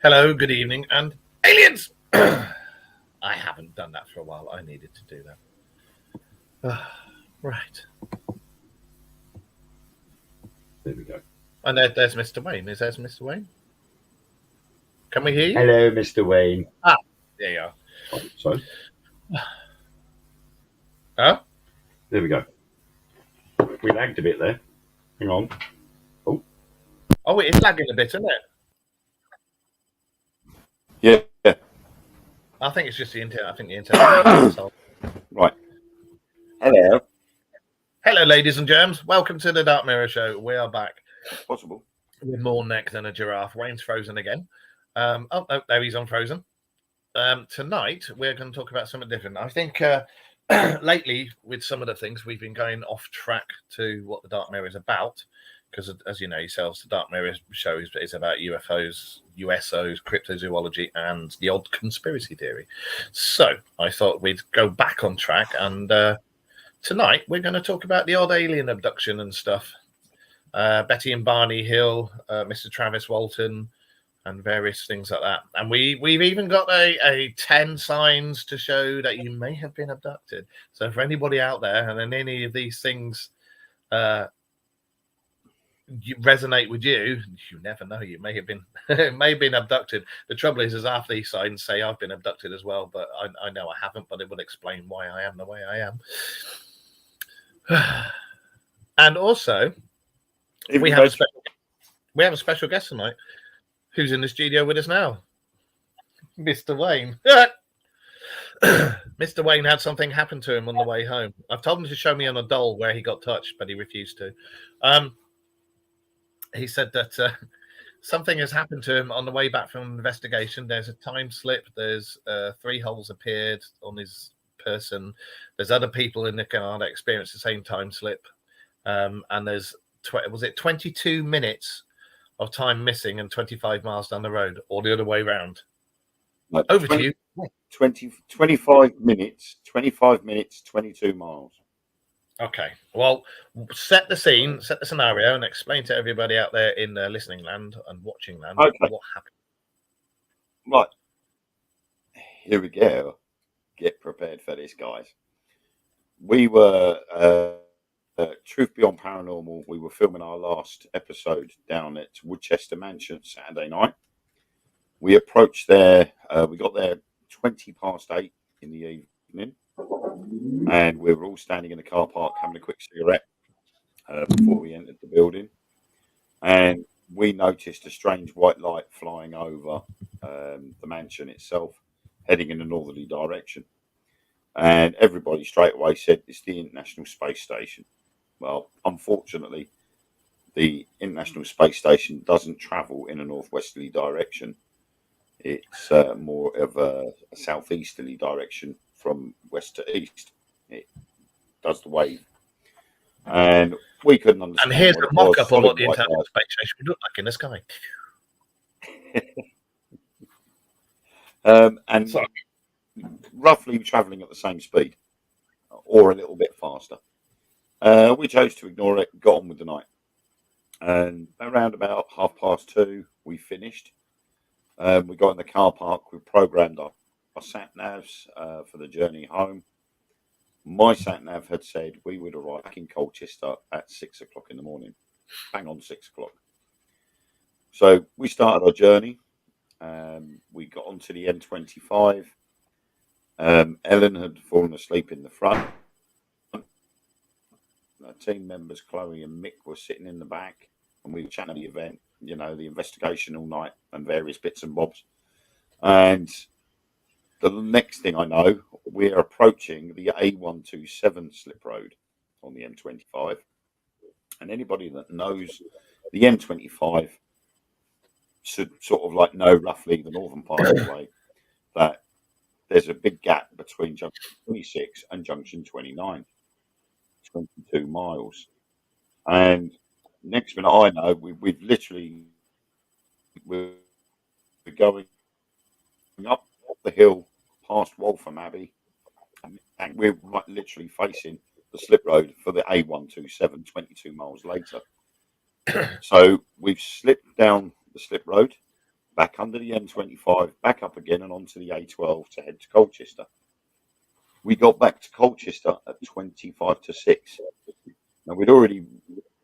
Hello, good evening, and aliens! I haven't done that for a while. I needed to do that. Right. There we go. And there's Mr. Wayne. Is there's Mr. Wayne? Can we hear you? Hello, Mr. Wayne. There you are. Oh, so Oh? there we go. We lagged a bit there. Hang on. Oh, it is lagging a bit, isn't it? Yeah. I think it's just the internet. I think the internet. Right. Hello. Hello, ladies and germs. Welcome to the Dark Mirror Show. We are back. It's possible. With more neck than a giraffe. Wayne's frozen again. Oh, there he's unfrozen. Tonight, we're going to talk about something different. I think lately, with some of the things, we've been going off track to what the Dark Mirror is about. Because, as you know yourselves, the Dark Mirror show is about UFOs, USOs, cryptozoology, and the odd conspiracy theory. So I thought we'd go back on track, and tonight we're going to talk about the odd alien abduction and stuff. Betty and Barney Hill, Mr. Travis Walton, and various things like that. And we've even got a 10 signs to show that you may have been abducted. So for anybody out there, and then any of these things resonate with you never know. You may have been abducted. The trouble is after these signs say I've been abducted as well, but I know I haven't, but it will explain why I am the way I am. And also we have a special guest tonight who's in the studio with us now. Mr. Wayne. Mr. Wayne had something happen to him on the way home. I've told him to show me on a doll where he got touched, but he refused to. He said that something has happened to him on the way back from an investigation. There's a time slip. There's 3 holes appeared on his person. There's other people in the car that experienced the same time slip. And there's, 22 minutes of time missing and 25 miles down the road, or the other way around. Like Over to you. 25 minutes, 22 miles. Okay, well, set the scene, set the scenario, and explain to everybody out there in listening land and watching land what happened. Right, here we go. Get prepared for this, guys. We were, Truth Beyond Paranormal, we were filming our last episode down at Woodchester Mansion Saturday night. We approached there, we got there 8:20 in the evening. And we were all standing in the car park having a quick cigarette before we entered the building. And we noticed a strange white light flying over the mansion itself, heading in a northerly direction. And everybody straight away said, it's the International Space Station. Well, unfortunately, the International Space Station doesn't travel in a northwesterly direction. It's more of a southeasterly direction from west to east. It does the wave, and we couldn't understand. And here's a mock-up of what the International Space Station would look like in the sky. And sorry. Roughly travelling at the same speed, or a little bit faster. We chose to ignore it, got on with the night, and around about 2:30, we finished. We got in the car park. We programmed our sat navs for the journey home. My sat nav had said we would arrive back in Colchester at 6 o'clock in the morning, bang on 6 o'clock. So we started our journey. We got onto the M25. Ellen had fallen asleep in the front. Our team members Chloe and Mick were sitting in the back, and we were chatting the event, the investigation all night and various bits and bobs. And the next thing I know, we're approaching the A127 slip road on the M25. And anybody that knows the M25 should sort of like know roughly the northern part of the way that there's a big gap between junction 26 and junction 29, 22 miles. And next minute I know, we're going up the hill past Waltham Abbey, and we're literally facing the slip road for the A127 22 miles later. So we've slipped down the slip road. back under the M25, back up again and onto the A12 to head to Colchester. We got back to Colchester at 25 to 6. Now, we'd already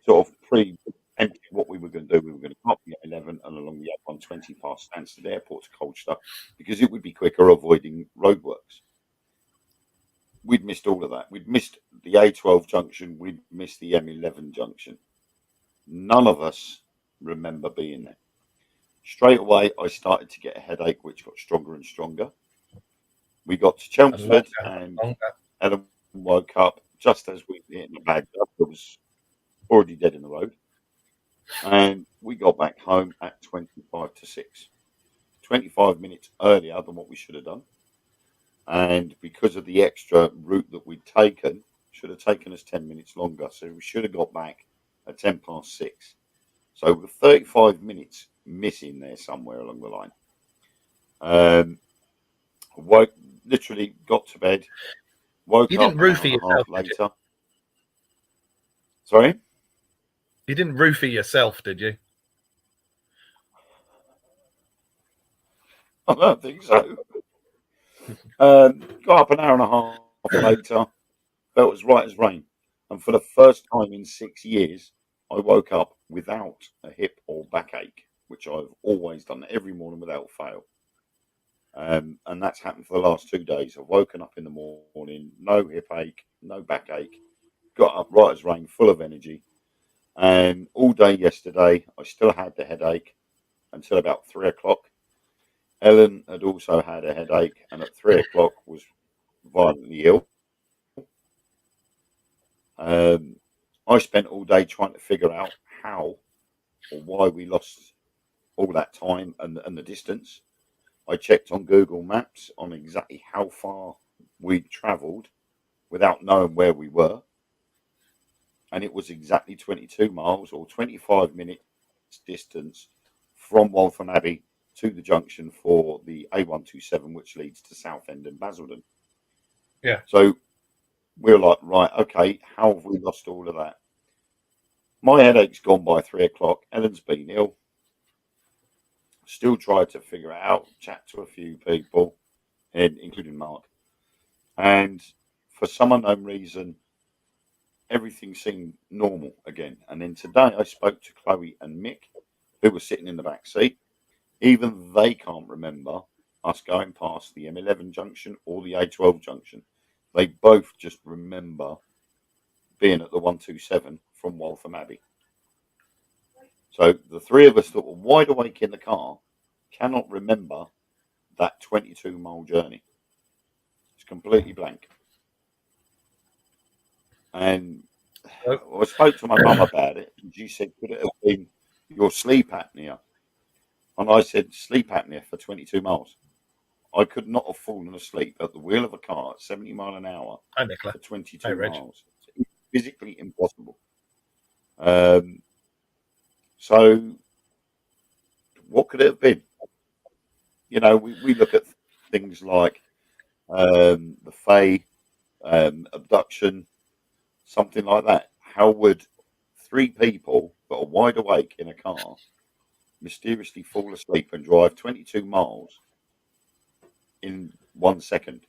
sort of pre-empted what we were going to do. We were going to come up the A11 and along the A120 past Stansted Airport to Colchester because it would be quicker avoiding roadworks. We'd missed all of that. We'd missed the A12 junction. We'd missed the M11 junction. None of us remember being there. Straight away, I started to get a headache, which got stronger and stronger. We got to Chelmsford and Ellen woke up just as we hit the bag up. It was already dead in the road. And we got back home at 25 to 6. 25 minutes earlier than what we should have done. And because of the extra route that we'd taken, should have taken us 10 minutes longer. So we should have got back at 10 past 6. So we're 35 minutes missing there somewhere along the line. Literally got to bed, woke You up didn't an hour roofie and a half yourself, did later. you? Sorry? You didn't roofie yourself, did you? I don't think so. Got up an hour and a half later, felt as right as rain. And for the first time in 6 years, I woke up without a hip or backache, which I've always done every morning without fail. And that's happened for the last 2 days. I've woken up in the morning, no hip ache, no backache, got up right as rain, full of energy. And all day yesterday, I still had the headache until about 3 o'clock. Ellen had also had a headache and at 3 o'clock was violently ill. I spent all day trying to figure out how or why we lost all that time and the distance. I checked on Google Maps on exactly how far we'd travelled without knowing where we were. And it was exactly 22 miles or 25 minutes distance from Waltham Abbey to the junction for the A127, which leads to Southend and Basildon. Yeah. So we were like, right, okay, how have we lost all of that? My headache's gone by 3 o'clock. Ellen's been ill. Still tried to figure it out, chat to a few people, including Mark. And for some unknown reason, everything seemed normal again. And then today I spoke to Chloe and Mick, who were sitting in the back seat. Even they can't remember us going past the M11 junction or the A12 junction. They both just remember being at the 127 from Waltham Abbey. So the three of us that were wide awake in the car cannot remember that 22-mile journey. It's completely blank. And I spoke to my mum about it, and she said, could it have been your sleep apnea? And I said, sleep apnea for 22 miles. I could not have fallen asleep at the wheel of a car at 70 miles an hour for 22 miles. It's physically impossible. So what could it have been? You know, we look at things like the Fae, abduction, something like that. How would three people that are wide awake in a car mysteriously fall asleep and drive 22 miles in 1 second?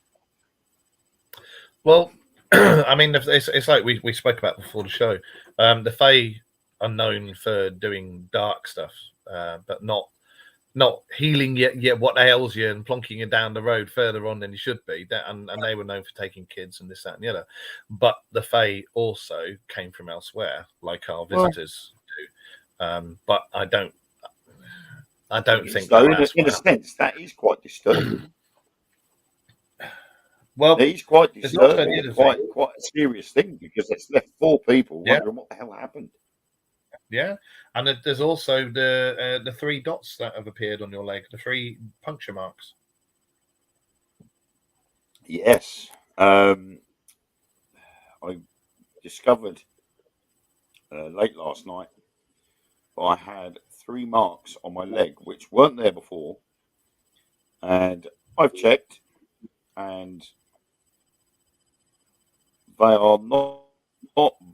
Well, I mean, it's like we spoke about before the show. The Fae are known for doing dark stuff, but not healing yet what ails you and plonking you down the road further on than you should be. And they were known for taking kids and this, that, and the other. But the Fae also came from elsewhere, like our visitors do. But I don't think so. In a sense, that is quite disturbing. Well, it is quite disturbing, quite a serious thing, because it's left four people wondering what the hell happened. Yeah, and there's also the three dots that have appeared on your leg, the three puncture marks. Yes, I discovered late last night that I had 3 marks on my leg which weren't there before, and I've checked, and they are not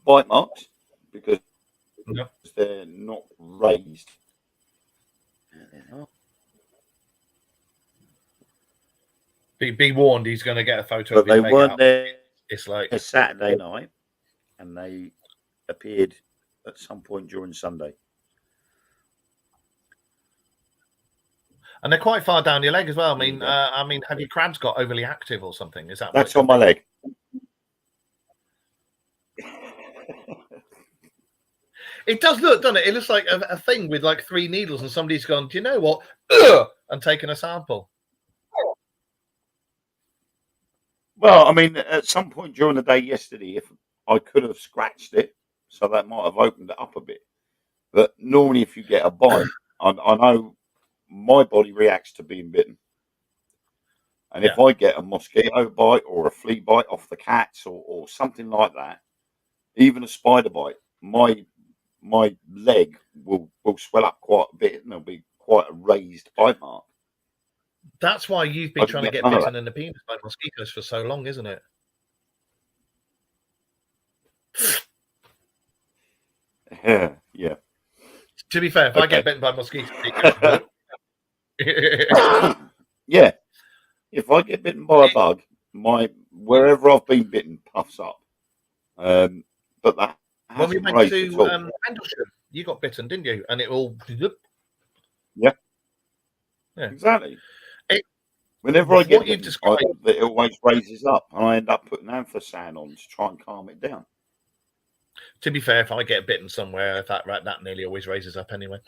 bite marks because they're not raised. Be warned, he's going to get a photo but of his they leg weren't out. there It's like Saturday night, and they appeared at some point during Sunday. And they're quite far down your leg as well. There you go. I mean, have your crabs got overly active or something? Is that what That's it on my could be? leg. It does look, doesn't it? It looks like a thing with like 3 needles, and somebody's gone, do you know what? Ugh! And taken a sample. Well, I mean, at some point during the day yesterday, if I could have scratched it, so that might have opened it up a bit. But normally, if you get a bite, I know my body reacts to being bitten. And if I get a mosquito bite or a flea bite off the cats or something like that, even a spider bite, my leg will swell up quite a bit, and there'll be quite a raised bite mark. That's why you've been trying to get bitten in the penis by mosquitoes for so long, isn't it? Yeah. To be fair, if I get bitten by mosquitoes, yeah. If I get bitten by a bug, wherever I've been bitten puffs up. But that when we went to Rendlesham, you got bitten, didn't you? And it all. Yeah. Exactly. Whenever I get bitten, it always raises up, and I end up putting Amphosan on to try and calm it down. To be fair, if I get bitten somewhere, that nearly always raises up anyway.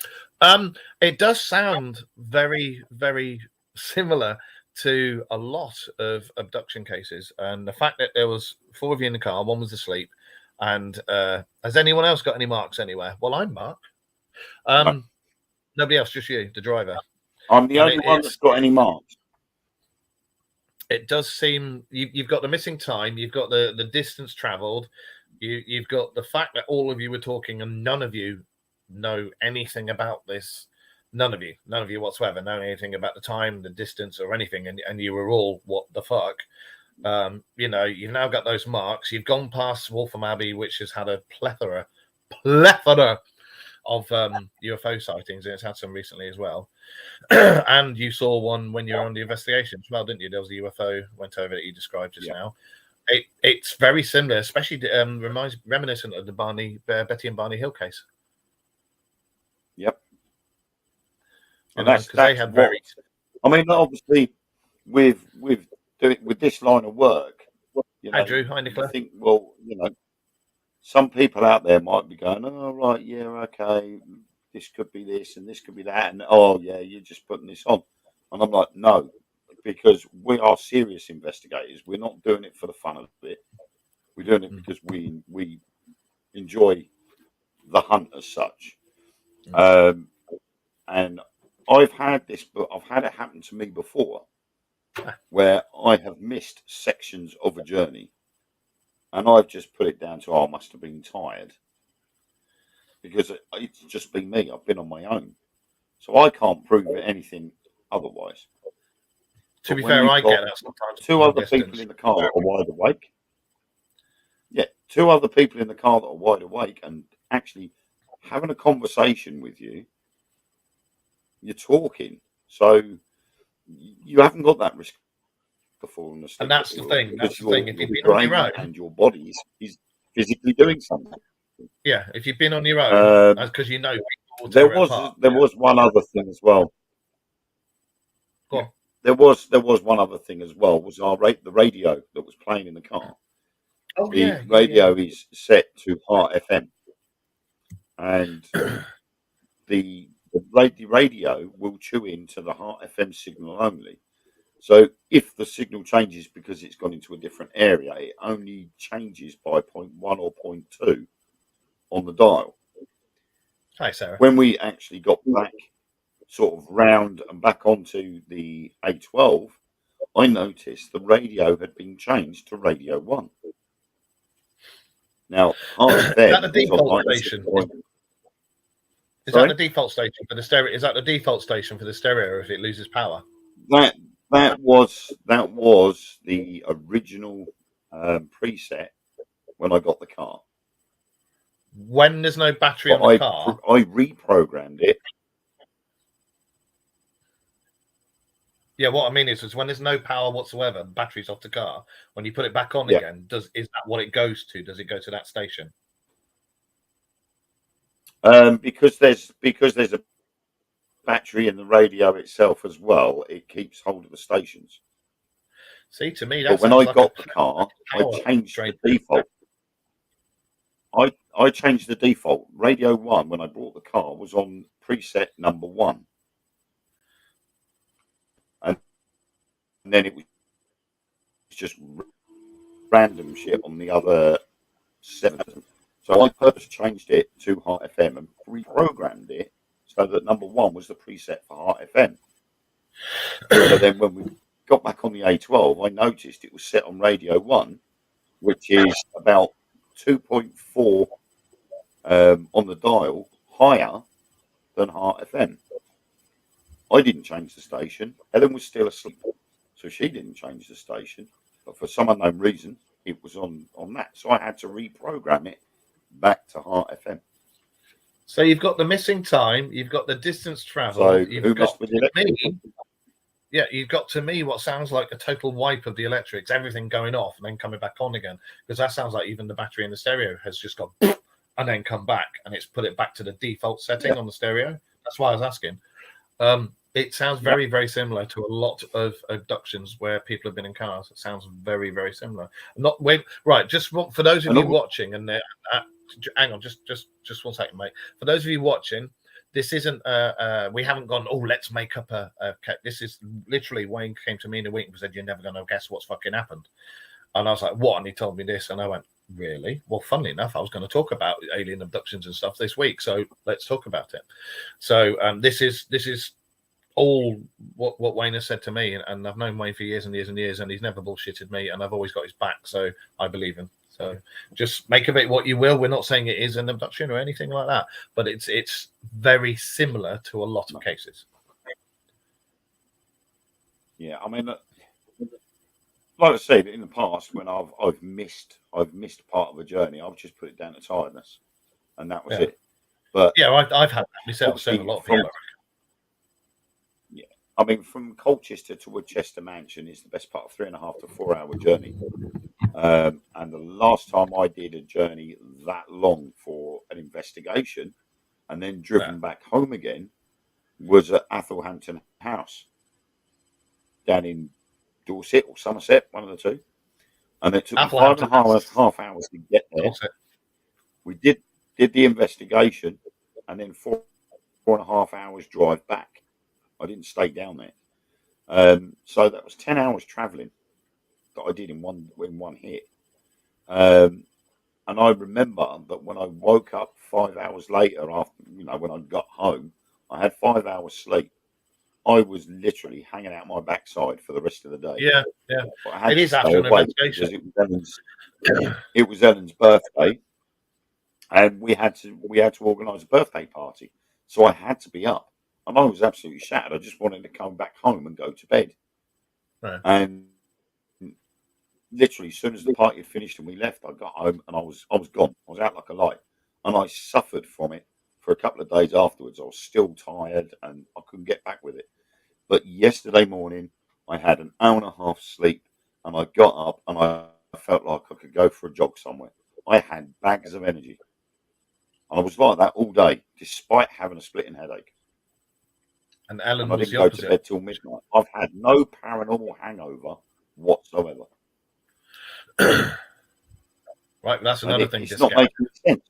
It does sound very, very similar to a lot of abduction cases, and the fact that there was 4 of you in the car, 1 was asleep, and has anyone else got any marks anywhere? Well, I'm Mark. No. Nobody else, just you, the driver. I'm the only one that's got any marks. It does seem you've got the missing time, you've got the distance travelled, you've got the fact that all of you were talking and none of you know anything about this. None of you whatsoever know anything about the time, the distance, or anything, and you were all, what the fuck? You've now got those marks. You've gone past Waltham Abbey, which has had a plethora of UFO sightings, and it's had some recently as well. And you saw one when you were on the investigation as well, didn't you? There was a UFO went over that you described just now. It's very similar, especially reminiscent of the Betty and Barney Hill case. Yep. And that's they had very. I mean, obviously, with this line of work, Hi, Drew. Hi, Nicola. I think, well, some people out there might be going, "Oh, right, yeah, okay, this could be this and this could be that," and oh, yeah, you're just putting this on. And I'm like, no, because we are serious investigators. We're not doing it for the fun of it. We're doing it because we enjoy the hunt as such. And I've had it happen to me before, where I have missed sections of a journey, and I've just put it down to, I must have been tired, because it's just been me. I've been on my own, so I can't prove anything otherwise. To be fair, I get that sometimes. 2 other people in the car that are wide awake. Yeah, 2 other people in the car that are wide awake and actually having a conversation with you. You're talking, so you haven't got that risk before. And that's the thing. That's the thing. If you've been on your own, and your body is physically doing something. Yeah, if you've been on your own, that's because you know. There was one other thing as well. Go on. There was one other thing as well. Was the radio that was playing in the car? Oh, the radio is set to Heart FM, and the radio will tune into the Heart FM signal only. So if the signal changes because it's gone into a different area, it only changes by 0.1 or 0.2 on the dial. Hi, Sarah. When we actually got back sort of round and back onto the A12, I noticed the radio had been changed to Radio 1. Now, Heart FM is that the default station? Is that the default station for the stereo? Is that the default station for the stereo if it loses power? That was the original preset when I got the car. When there's no battery on the car, I reprogrammed it. Yeah, what I mean is when there's no power whatsoever, batteries off the car. When you put it back on Yeah. again, is that what it goes to? Does it go to that station? Because there's a battery in the radio itself as well. It keeps hold of the stations. See, to me, that But when sounds I like a got the car, I power changed drain. the default. I changed the default. Radio 1, when I bought the car, was on preset number 1. And then it was just random shit on the other 7. So I purposely changed it to Heart FM and reprogrammed it so that number 1 was the preset for Heart FM. So then when we got back on the A12, I noticed it was set on Radio 1, which is about 2.4 on the dial higher than Heart FM. I didn't change the station. Helen was still asleep, so she didn't change the station. But for some unknown reason, it was on that. So I had to reprogram it back to Heart FM. So you've got the missing time, you've got the distance traveled, So you've who got messed with the electric? yeah, you've got to me what sounds like a total wipe of the electrics, everything going off and then coming back on again. Because that sounds like even the battery in the stereo has just gone and then come back, and it's put it back to the default setting on the stereo. That's why I was asking. It sounds very, very similar to a lot of abductions where people have been in cars. It sounds very, very similar. Not wait, right. Just for those of you watching, and hang on, just 1 second, mate. For those of you watching, this isn't. We haven't gone. Oh, let's make up a. This is literally Wayne came to me in a week and said, "You're never going to guess what's fucking happened." And I was like, "What?" And he told me this, and I went, "Really?" Well, funnily enough, I was going to talk about alien abductions and stuff this week, so let's talk about it. So this is all what Wayne has said to me, and I've known Wayne for years and years and years, and he's never bullshitted me, and I've always got his back, so I believe him. So just make of it what you will. We're not saying it is an abduction or anything like that, but it's very similar to a lot of cases. Yeah, I mean, like I said in the past, when I've missed part of a journey, I've just put it down to tiredness, and that was it. But yeah, I've had that myself. So a lot of people. Yeah, I mean, from Colchester to Woodchester Mansion is the best part of 3.5 to 4 hour journey. And the last time I did a journey that long for an investigation and then driven back home again was at Athelhampton House down in Dorset or Somerset, one of the two. And it took me 5.5 hours to get there. We did the investigation and then 4.5 hours drive back. I didn't stay down there. So that was 10 hours travelling that I did in one hit. And I remember that when I woke up 5 hours later, after when I got home, I had 5 hours sleep. I was literally hanging out my backside for the rest of the day. Yeah. But I had it is after an investigation. It was Ellen's birthday, and we had to organise a birthday party. So I had to be up, and I was absolutely shattered. I just wanted to come back home and go to bed. Right. And literally, as soon as the party had finished and we left, I got home and I was gone. I was out like a light, and I suffered from it for a couple of days afterwards. I was still tired and I couldn't get back with it. But yesterday morning, I had an hour and a half sleep, and I got up and I felt like I could go for a jog somewhere. I had bags of energy, and I was like that all day, despite having a splitting headache. And Ellen I was didn't go to bed till midnight. I've had no paranormal hangover whatsoever. Right, that's another thing. It's not making sense.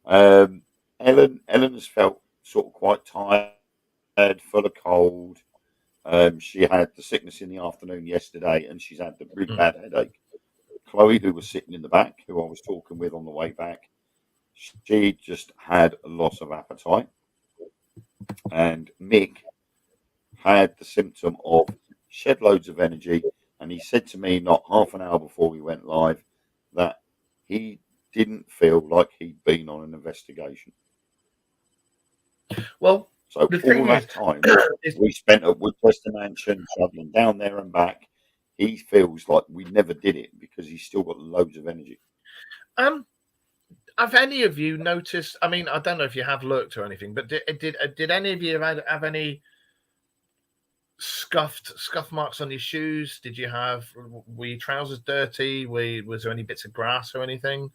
Ellen has felt sort of quite tired, full of cold. She had the sickness in the afternoon yesterday, and she's had the really bad headache. Chloe, who was sitting in the back, who I was talking with on the way back, she just had a loss of appetite. And Mick had the symptom of shed loads of energy, and he said to me not half an hour before we went live that he didn't feel like he'd been on an investigation. Well, so all that time we spent at Woodchester Mansion travelling down there and back, he feels like we never did it because he's still got loads of energy. Have any of you noticed? I mean, I don't know if you have looked or anything, but did any of you have any scuff marks on your shoes? Did you have? Were your trousers dirty? Was there any bits of grass or anything?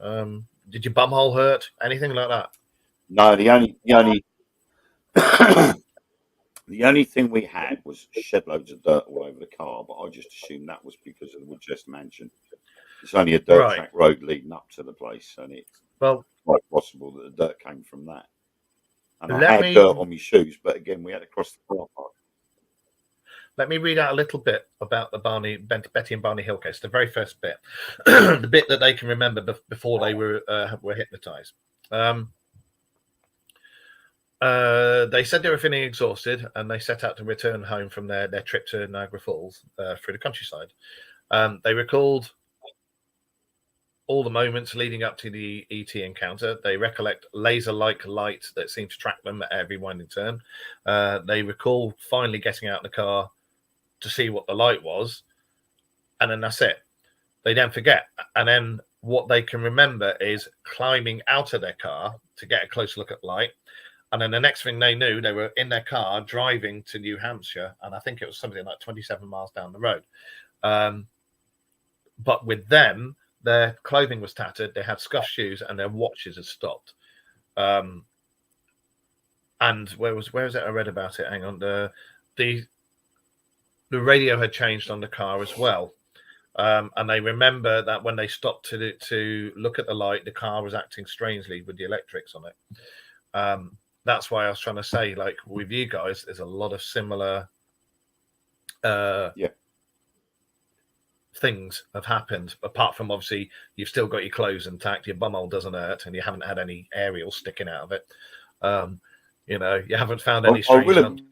Did your bumhole hurt? Anything like that? No, the only the only thing we had was shed loads of dirt all over the car, but I just assumed that was because of the Woodchester mansion. It's only a dirt Right. track road leading up to the place, and it's Well, quite possible that the dirt came from that. And I let had me dirt on my shoes, but again, we had to cross the car park. let me read out a little bit about the Betty and Barney Hill case. The very first bit, the bit that they can remember before they were hypnotized. They said they were feeling exhausted, and they set out to return home from their trip to Niagara Falls through the countryside. They recalled all the moments leading up to the ET encounter. They recollect laser-like light that seemed to track them at every winding turn. They recall finally getting out in the car to see what the light was, and then that's it. They then forget, and then what they can remember is climbing out of their car to get a close look at the light. And then the next thing they knew, they were in their car driving to New Hampshire, and I think it was something like 27 miles down the road. But with them, their clothing was tattered, they had scuffed shoes, and their watches had stopped. And where is it? I read about it. Hang on. The radio had changed on the car as well. And they remember that when they stopped to look at the light, the car was acting strangely with the electrics on it. That's why I was trying to say, like, with you guys, there's a lot of similar things have happened, apart from obviously you've still got your clothes intact, your bumhole doesn't hurt, and you haven't had any aerials sticking out of it. You haven't found any strange lumps.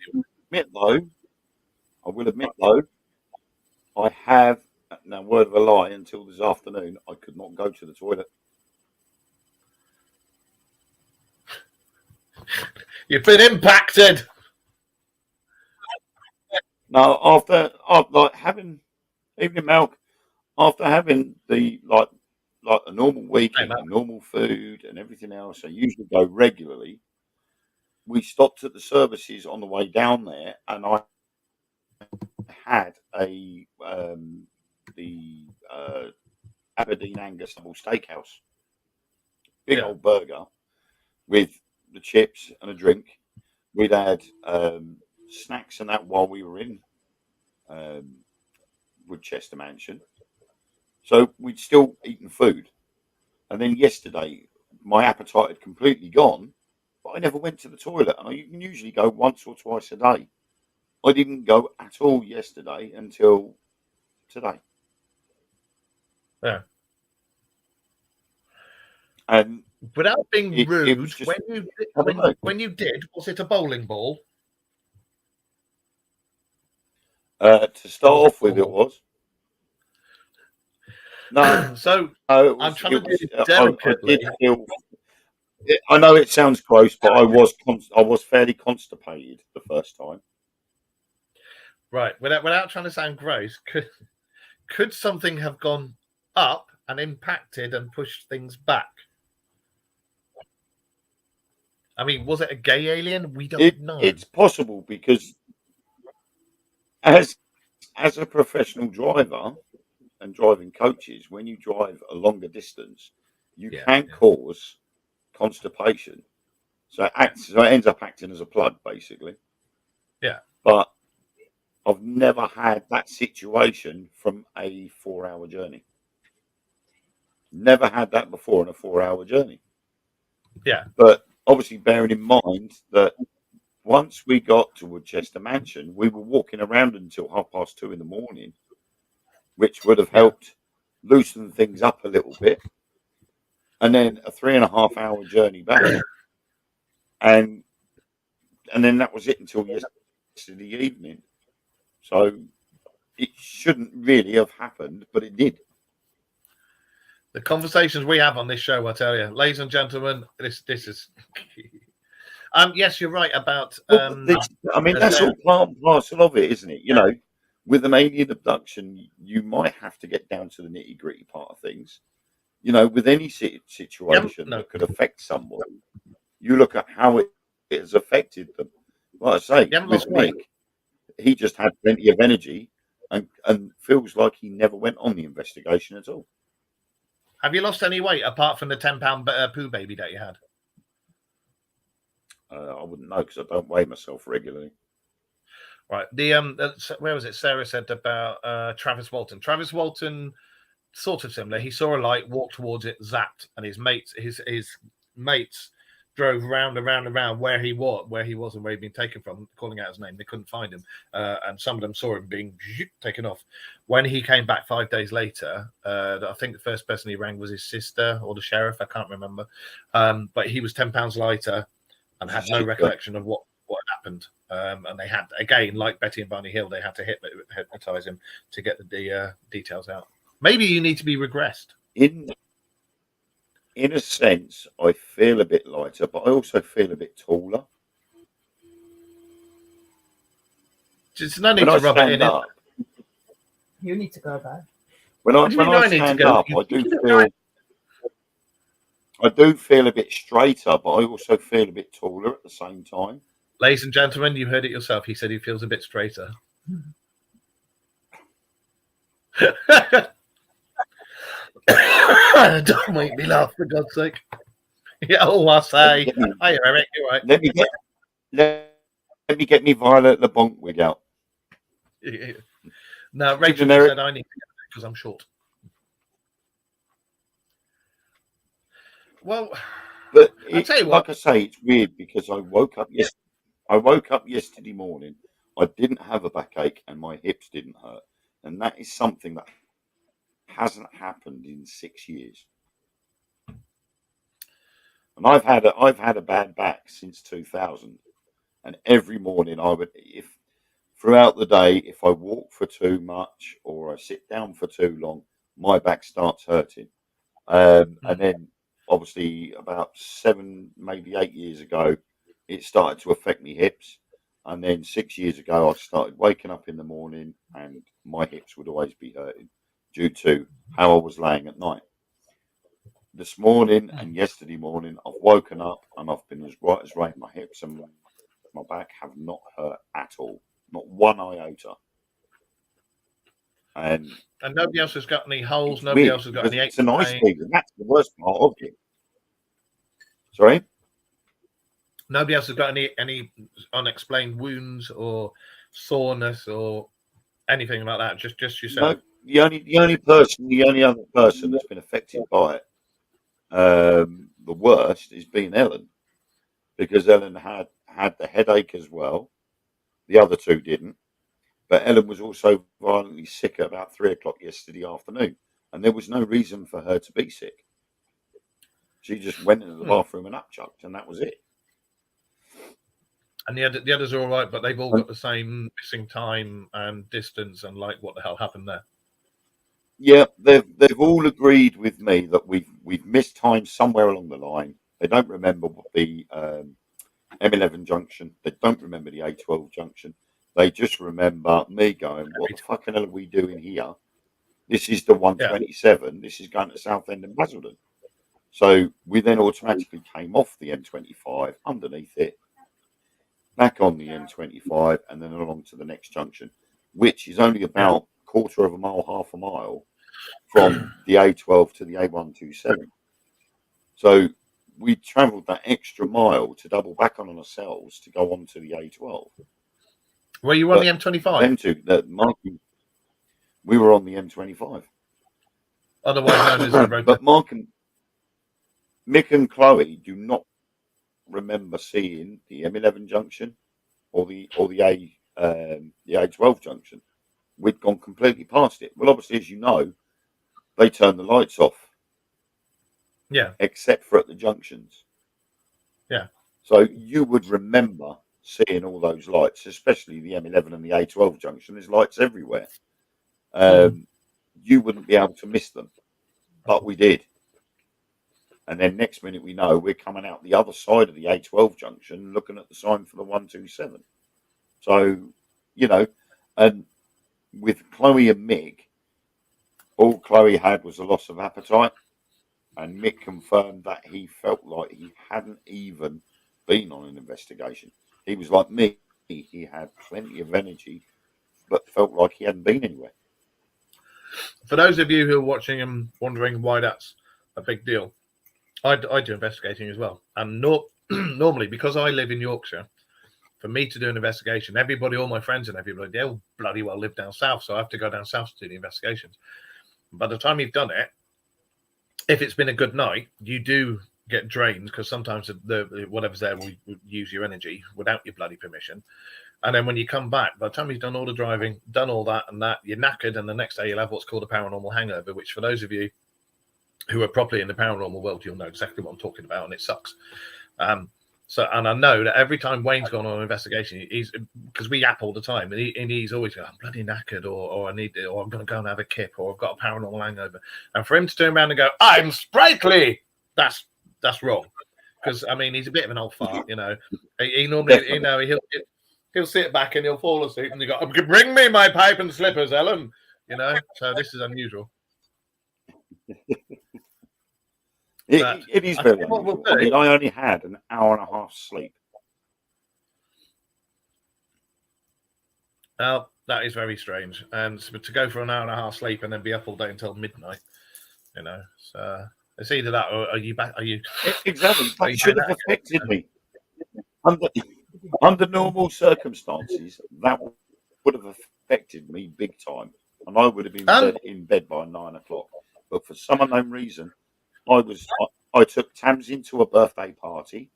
I will admit though, I have, now word of a lie, until this afternoon, I could not go to the toilet. You've been impacted. No, after like having evening milk, after having the like a normal week, eating normal food and everything else, I usually go regularly. We stopped at the services on the way down there, and I had the Aberdeen Angus double steakhouse, big old burger with the chips and a drink. We'd had snacks and that while we were in Woodchester Mansion, so we'd still eaten food. And then yesterday, my appetite had completely gone, but I never went to the toilet. And you can usually go once or twice a day. I didn't go at all yesterday until today. Yeah. And without being rude, when you did, was it a bowling ball? To start off with, it was. No, so I'm trying to do it delicately. I know it sounds gross, but I was fairly constipated the first time. Right, without trying to sound gross, could something have gone up and impacted and pushed things back? I mean, was it a gay alien? We don't know. It's possible because as a professional driver and driving coaches, when you drive a longer distance, you can cause constipation. So it ends up acting as a plug, basically. Yeah. But I've never had that situation from a 4-hour journey. Never had that before in a 4-hour journey. Yeah. But obviously bearing in mind that once we got to Woodchester Mansion, we were walking around until 2:30 in the morning, which would have helped loosen things up a little bit. And then a 3.5-hour journey back. And then that was it until yesterday evening. So it shouldn't really have happened, but it did. The conversations we have on this show, I tell you, ladies and gentlemen, this is. Yes, you're right about. That's all part and parcel of it, isn't it? You know, with an alien abduction, you might have to get down to the nitty gritty part of things. You know, with any situation that could affect someone, you look at how it has affected them. Like I say, with Mick, he just had plenty of energy and feels like he never went on the investigation at all. Have you lost any weight apart from the £10 poo baby that you had? I wouldn't know because I don't weigh myself regularly. Right. Where was it? Sarah said about Travis Walton. Travis Walton, sort of similar. He saw a light, walked towards it, zapped, and his mates drove round and round and round where he was and where he'd been taken from, calling out his name. They couldn't find him, and some of them saw him being taken off. When he came back 5 days later, I think the first person he rang was his sister or the sheriff. I can't remember, but he was £10 lighter and had no recollection of what happened. And they had, again, like Betty and Barney Hill, they had to hypnotize him to get the details out. Maybe you need to be regressed. In a sense, I feel a bit lighter, but I also feel a bit taller. It's no need to rub it in. You need to go back. When I stand up, I do feel a bit straighter, but I also feel a bit taller at the same time. Ladies and gentlemen, you heard it yourself. He said he feels a bit straighter. Don't make me laugh, for God's sake. Yeah, I say. Hi, Eric, you're right. Let me get me Violet LeBonc wig out. No, Rachel said I need to get it because I'm short. Well, but I'll tell you what. Like I say, it's weird because I woke up yesterday morning. I didn't have a backache and my hips didn't hurt, and that is something that hasn't happened in 6 years. And I've had a bad back since 2000, and every morning throughout the day, if I walk for too much or I sit down for too long, my back starts hurting. And then obviously about 7, maybe 8 years ago, it started to affect me hips. And then 6 years ago, I started waking up in the morning and my hips would always be hurting due to how I was laying at night. This morning and yesterday morning, I've woken up and I've been as right as rain. My hips and my back have not hurt at all, not one iota. And nobody else has got any holes. Nobody else has got any aches. It's a nice thing, and that's the worst part of it. Sorry? Nobody else has got any unexplained wounds or soreness or anything like that. Just yourself. No, the only other person that's been affected by it, the worst, is being Ellen, because Ellen had the headache as well. The other two didn't, but Ellen was also violently sick at about 3 o'clock yesterday afternoon, and there was no reason for her to be sick. She just went into the bathroom and upchucked, and that was it. And the others are all right, but they've all got the same missing time and distance, and like, what the hell happened there? Yeah, they've all agreed with me that we've missed time somewhere along the line. They don't remember what the M11 junction. They don't remember the A12 junction. They just remember me going, "What the fucking hell are we doing here? This is the 127. This is going to Southend and Basildon." So we then automatically came off the M25, underneath it, back on the M25, and then along to the next junction, which is only about quarter of a mile, half a mile from the A12 to the A127. So we travelled that extra mile to double back on ourselves to go on to the A12. Were you on the M25? We were on the M25. Otherwise known as the road. But Mick and Chloe do not remember seeing the M11 junction or the A12 junction. We'd gone completely past it. Well, obviously, as you know, they turned the lights off. Yeah. Except for at the junctions. Yeah. So you would remember seeing all those lights, especially the M11 and the A12 junction. There's lights everywhere. You wouldn't be able to miss them, but we did. And then next minute we know we're coming out the other side of the A12 junction, looking at the sign for the 127. So, and with Chloe and Mick, all Chloe had was a loss of appetite, and Mick confirmed that he felt like he hadn't even been on an investigation. He was like me. He had plenty of energy but felt like he hadn't been anywhere. For those of you who are watching and wondering why that's a big deal, I do investigating as well. And normally, because I live in Yorkshire, for me to do an investigation, everybody, all my friends and everybody, they all bloody well live down south. So I have to go down south to do the investigations. By the time you've done it, if it's been a good night, you do get drained because sometimes the whatever's there will use your energy without your bloody permission. And then when you come back, by the time you've done all the driving, done all that and that, you're knackered. And the next day you'll have what's called a paranormal hangover, which for those of you who are properly in the paranormal world, you'll know exactly what I'm talking about, and it sucks. So, and I know that every time Wayne's gone on an investigation, he's because we yap all the time, and he's always going, I'm bloody knackered, or I need it, or I'm going to go and have a kip, or I've got a paranormal hangover. And for him to turn around and go, I'm sprightly, that's wrong. Because I mean, he's a bit of an old fart, you know. He normally, you know, he'll sit back and he'll fall asleep, and you go, bring me my pipe and slippers, Ellen. You know, so this is unusual. It is very unusual. I mean, I only had an hour and a half sleep. Well, that is very strange. And to go for an hour and a half sleep and then be up all day until midnight, you know, so it's either that or are you back? Are you exactly? That should have affected me under normal circumstances. That would have affected me big time, and I would have been in bed by 9 o'clock. But for some unknown reason, I took Tamsin to a birthday party,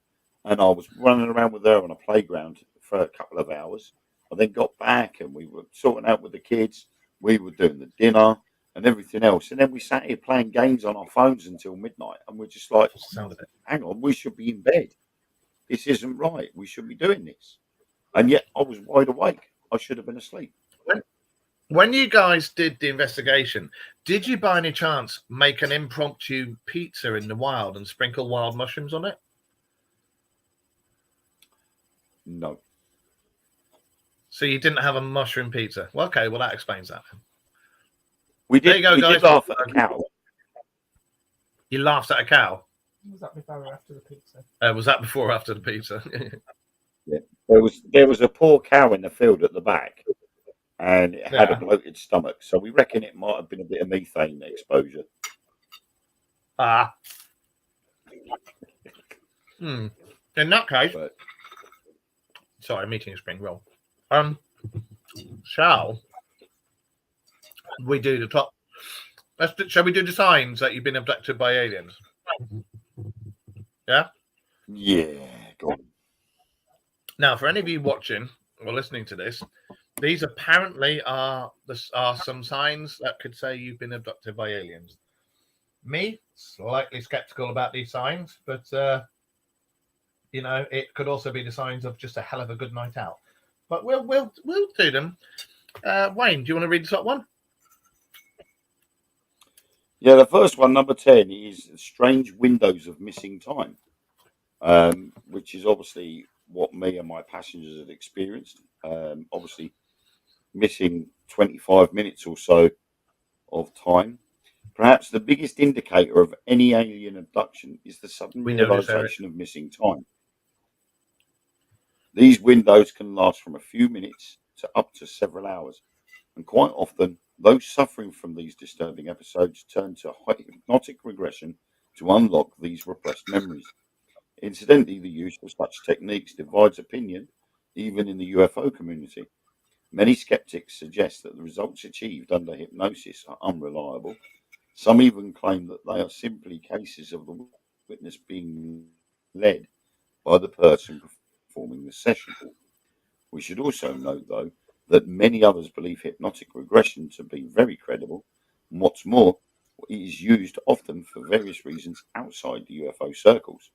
and I was running around with her on a playground for a couple of hours. I then got back, and we were sorting out with the kids. We were doing the dinner and everything else, and then we sat here playing games on our phones until midnight. And we're just like, "Hang on, we should be in bed. This isn't right. We should be doing this." And yet, I was wide awake. I should have been asleep. When you guys did the investigation, did you by any chance make an impromptu pizza in the wild and sprinkle wild mushrooms on it? No. So you didn't have a mushroom pizza? Well, okay, well that explains that. We did. There you go, guys. Did laugh at a cow. You laughed at a cow? Was that before or after the pizza? Was that before or after the pizza? Yeah. There was a poor cow in the field at the back, and it had a bloated stomach. So we reckon it might have been a bit of methane exposure. In that case, sorry, I'm eating a spring roll. Shall we do the top? Shall we do the signs that you've been abducted by aliens? Yeah? Yeah, go on. Now, for any of you watching or listening to this, these apparently are some signs that could say you've been abducted by aliens. Me, slightly skeptical about these signs, but you know, it could also be the signs of just a hell of a good night out. But we'll do them. Wayne, do you want to read the top one? Yeah, the first one, number 10, is strange windows of missing time, which is obviously what me and my passengers have experienced. Obviously, missing 25 minutes or so of time. Perhaps the biggest indicator of any alien abduction is the sudden realization of missing time. These windows can last from a few minutes to up to several hours, and quite often those suffering from these disturbing episodes turn to hypnotic regression to unlock these repressed memories. Incidentally, the use of such techniques divides opinion even in the UFO community. Many skeptics suggest that the results achieved under hypnosis are unreliable. Some even claim that they are simply cases of the witness being led by the person performing the session. We should also note, though, that many others believe hypnotic regression to be very credible, and what's more, it is used often for various reasons outside the UFO circles.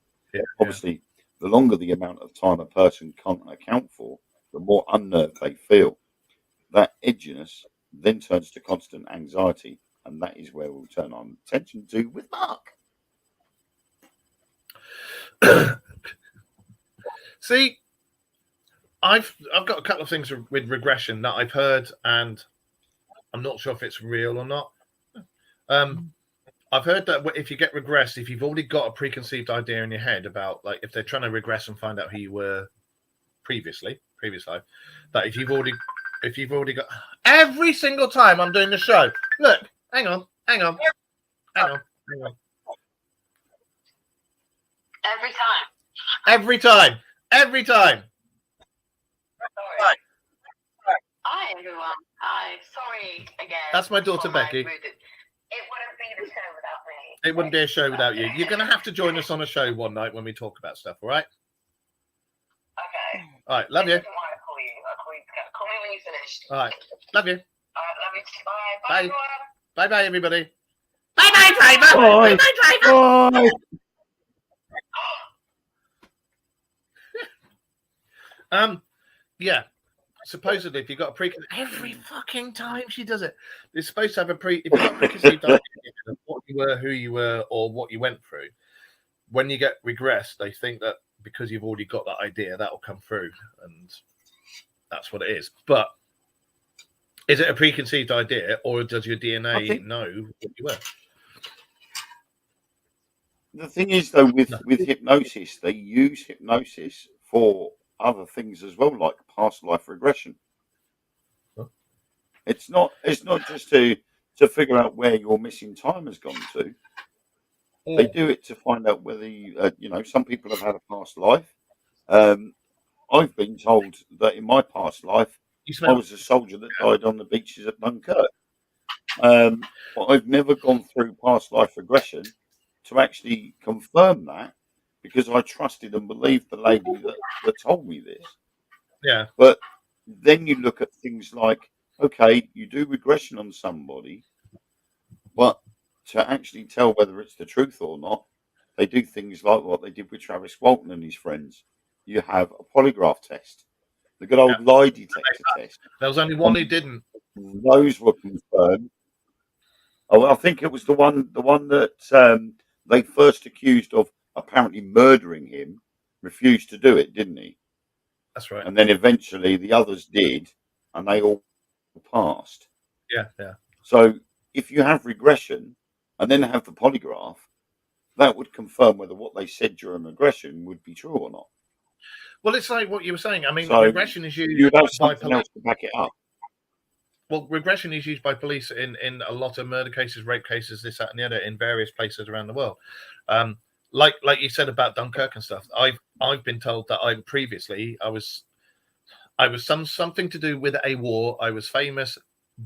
Obviously, the longer the amount of time a person can't account for, the more unnerved they feel. That edginess then turns to constant anxiety, and that is where we'll turn our attention to with Mark. See, I've got a couple of things with regression that I've heard, and I'm not sure if it's real or not. I've heard that if you get regressed, if you've already got a preconceived idea in your head about, like, if they're trying to regress and find out who you were previous life, that if you've already if you've already got every single time I'm doing the show. Look, hang on. Every time. Sorry. Hi, everyone. Hi. Sorry again. That's my daughter, for my Becky. rude- It wouldn't be the show without me. It wouldn't be a show without you. You're going to have to join us on a show one night when we talk about stuff, all right? Okay. All right, love you. This isn't why I call you. I'll call you. Call me when you finish. All right, love you. All right, love you too. Bye. Bye, Bye. everyone. Bye-bye, everybody. Bye-bye, driver. Bye. Bye-bye, driver. Bye. Yeah. Supposedly, if you've got a every fucking time she does it, it's supposed to have if you've got a preconceived idea of what you were, who you were, or what you went through, when you get regressed, they think that because you've already got that idea, that will come through, and that's what it is. But is it a preconceived idea, or does your DNA know what you were? The thing is, though, with hypnosis, they use hypnosis for other things as well, like past life regression. Huh? It's not just to figure out where your missing time has gone to. They do it to find out whether some people have had a past life. I've been told that in my past life, I was a soldier that died on the beaches at Dunkirk. But I've never gone through past life regression to actually confirm that, because I trusted and believed the lady that told me this. Yeah. But then you look at things like, okay, you do regression on somebody, but to actually tell whether it's the truth or not, they do things like what they did with Travis Walton and his friends. You have a polygraph test, the good old lie detector test. There was only one who didn't. Those were confirmed. Oh, I think it was the one that they first accused of apparently murdering him, refused to do it, didn't he? That's right. And then eventually the others did, and they all passed. Yeah. So if you have regression and then have the polygraph, that would confirm whether what they said during regression would be true or not. Well, it's like what you were saying. I mean, So regression is used you'd have by something else to back it up. Well, regression is used by police in a lot of murder cases, rape cases, this, that, and the other, in various places around the world. Like you said about Dunkirk and stuff. I've been told that I was something to do with a war. I was famous,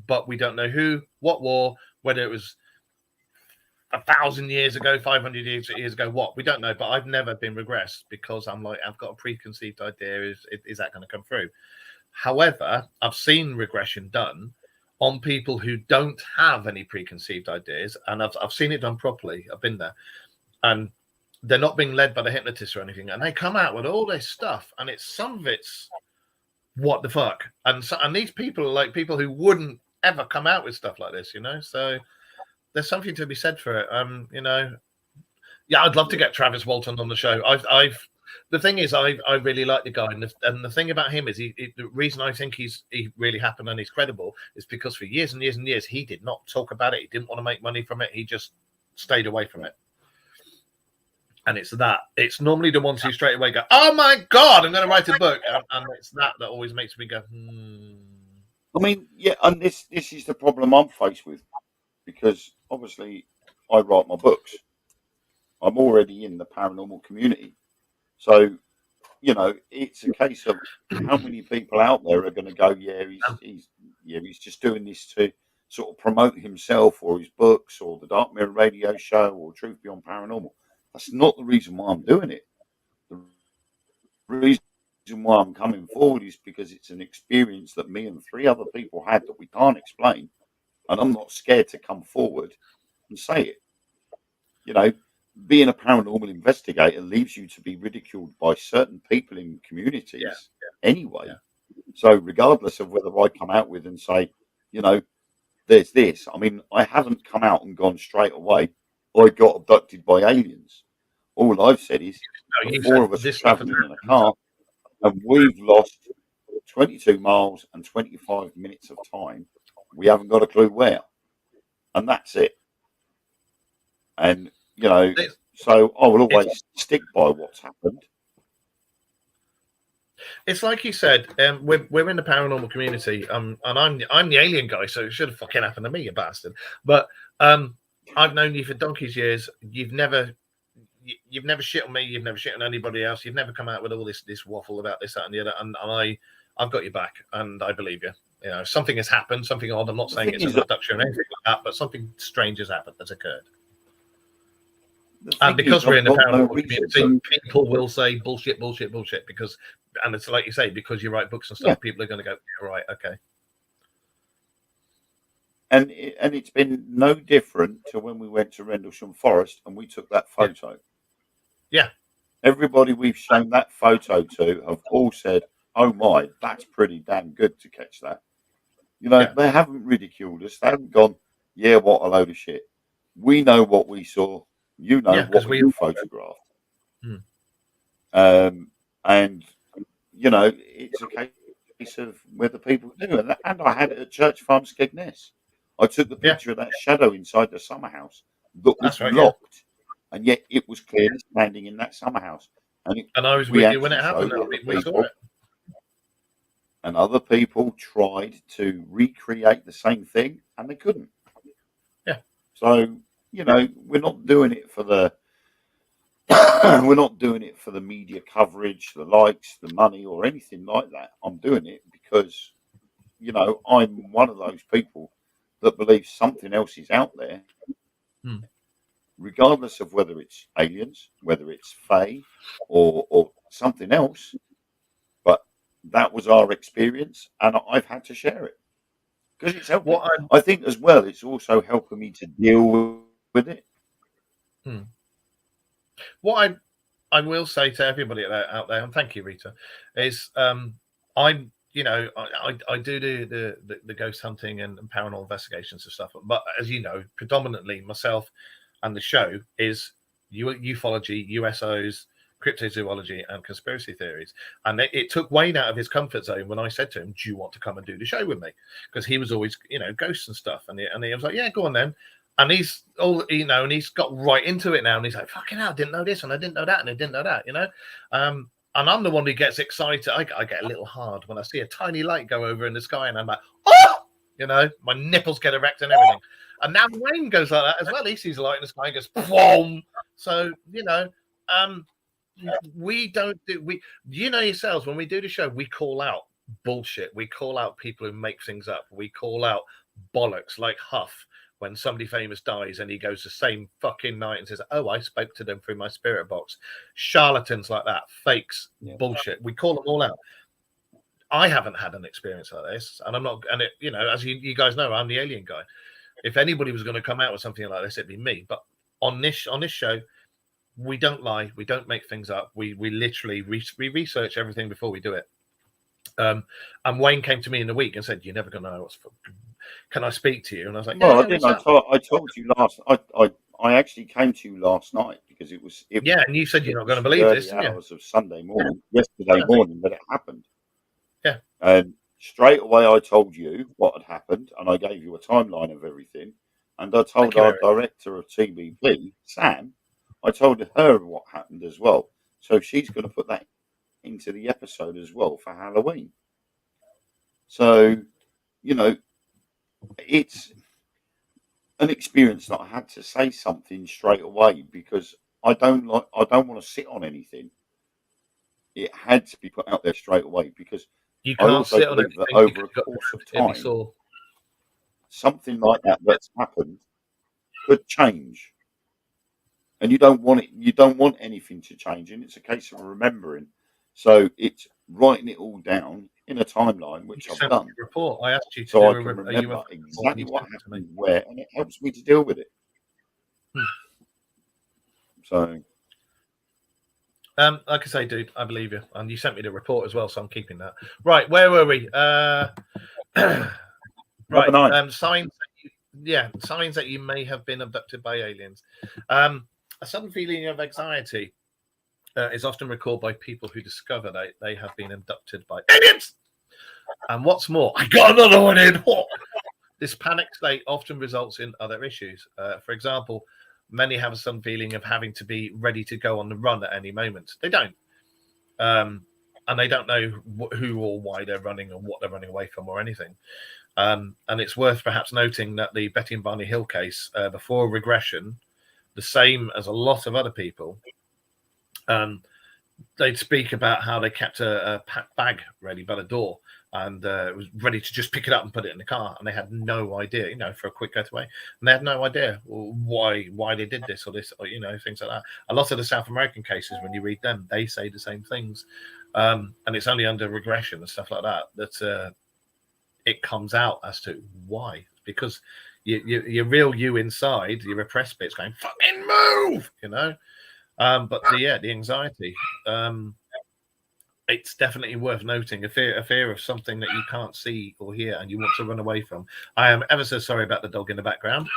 but we don't know who, what war, whether it was 1,000 years ago, 500 years ago, what, we don't know. But I've never been regressed because I'm like, I've got a preconceived idea. Is that going to come through? However, I've seen regression done on people who don't have any preconceived ideas, and I've seen it done properly. I've been there, and they're not being led by the hypnotist or anything, and they come out with all this stuff, and some of it's what the fuck, and these people are like people who wouldn't ever come out with stuff like this, So there's something to be said for it. Yeah, I'd love to get Travis Walton on the show. The thing is, I really like the guy, and the thing about him is, the reason I think he really happened and he's credible is because for years and years and years he did not talk about it. He didn't want to make money from it. He just stayed away from it. And it's normally the ones who straight away go, "Oh my God, I'm going to write a book," and it's that always makes me go, I mean, yeah, and this is the problem I'm faced with, because obviously I write my books. I'm already in the paranormal community. So, it's a case of how many people out there are going to go, he's just doing this to sort of promote himself or his books or the Dark Mirror radio show or Truth Beyond Paranormal. That's not the reason why I'm doing it. The reason why I'm coming forward is because it's an experience that me and 3 other people had that we can't explain, and I'm not scared to come forward and say it. Being a paranormal investigator leaves you to be ridiculed by certain people in communities anyway. So regardless of whether I come out with and say, there's this, I mean, I haven't come out and gone straight away, I got abducted by aliens. All I've said is the 4 of us are traveling in a car and we've lost 22 miles and 25 minutes of time. We haven't got a clue where. And that's it. And so I will always stick by what's happened. It's like you said, we're in the paranormal community, and I'm the alien guy, so it should have fucking happened to me, you bastard. But I've known you for donkey's years. You've never shit on me. You've never shit on anybody else. You've never come out with all this waffle about this, that, and the other. And I've got your back, and I believe you. You know, something has happened, something odd. I'm not saying it's an abduction or anything like that, but something strange has happened, has occurred. And because we're in the paranormal community, people will say bullshit, bullshit, bullshit. Because, and it's like you say, because you write books and stuff, people are going to go, yeah, right, okay. And it's been no different to when we went to Rendlesham Forest and we took that photo. Yeah. Everybody we've shown that photo to have all said, "Oh my, that's pretty damn good to catch that." You know, they haven't ridiculed us. They haven't gone, "Yeah, what a load of shit." We know what we saw. You know what we photographed. And you know, it's a case of whether people do. And I had it at Church Farm, Skegness. I took the picture of that shadow inside the summer house that was locked, and yet it was clearly standing in that summer house. And I was with you when it happened. We saw it. And other people tried to recreate the same thing, and they couldn't. Yeah. So you know, we're not doing it for the media coverage, the likes, the money, or anything like that. I'm doing it because, you know, I'm one of those people that believes something else is out there, regardless of whether it's aliens, whether it's fae, or something else. But that was our experience, and I've had to share it because it's helping. I think as well, it's also helping me to deal with it. What I will say to everybody out there, and thank you, Rita, is I'm, you know, I do the ghost hunting and paranormal investigations and stuff, but as you know, predominantly myself and the show is ufology, USOs, cryptozoology, and conspiracy theories. And it took Wayne out of his comfort zone when I said to him, "Do you want to come and do the show with me?" Because he was always, you know, ghosts and stuff, and he was like, "Yeah, go on then." And he's all, you know, and he's got right into it now, and he's like, "Fucking hell, I didn't know this, and I didn't know that, and I didn't know that," you know. And I'm the one who gets excited. I get a little hard when I see a tiny light go over in the sky, and I'm like, "Oh!" You know, my nipples get erect and everything. And now Wayne goes like that as well. He sees a light in the sky and goes, "Boom!" So you know, we don't do you know yourselves, when we do the show, we call out bullshit. We call out people who make things up. We call out bollocks, like Huff. When somebody famous dies and he goes the same fucking night and says, "Oh, I spoke to them through my spirit box." Charlatans like that, fakes, bullshit. We call them all out. I haven't had an experience like this, and I'm not. And it, you know, as you guys know, I'm the alien guy. If anybody was going to come out with something like this, it'd be me. But on this show, we don't lie. We don't make things up. We literally we research everything before we do it. And Wayne came to me in the week and said, "You're never going to know what's. Can I speak to you?" And I was like, "Well, I didn't. I told you last. I actually came to you last night because it was. Yeah, and you said you're not going to believe this, didn't you? Hours of Sunday morning, yesterday morning, that it happened. Yeah. And straight away, I told you what had happened, and I gave you a timeline of everything. And I told our director of TBP, Sam, I told her what happened as well. So she's going to put that into the episode as well for Halloween. So, you know, it's an experience that I had to say something straight away because I don't want to sit on anything. It had to be put out there straight away because you can't I also sit on believe that over a course of time, something like that's happened could change. And you don't want it. You don't want anything to change, and it's a case of remembering. So it's writing it all down in a timeline, which I've done. Report. I asked you to so do I can remember exactly what happened where, and it helps me to deal with it. So, like I say, dude, I believe you, and you sent me the report as well, so I'm keeping that. Right, where were we? Right, signs. Signs that you may have been abducted by aliens. A sudden feeling of anxiety is often recalled by people who discover that they have been abducted by aliens. And what's more, I got another one in. This panic state often results in other issues. For example, many have a sudden feeling of having to be ready to go on the run at any moment. They don't. and they don't know who or why they're running and what they're running away from or anything. And it's worth perhaps noting that the Betty and Barney Hill case, before regression, the same as a lot of other people, they'd speak about how they kept a packed bag ready by the door, and it was ready to just pick it up and put it in the car, and they had no idea, for a quick getaway, and they had no idea why they did this or this, or things like that. A lot of the South American cases, when you read them, they say the same things, and it's only under regression and stuff like that that it comes out as to why, because your real you inside, your repressed bit's going fucking move, but the anxiety, it's definitely worth noting a fear of something that you can't see or hear and you want to run away from. I am ever so sorry about the dog in the background.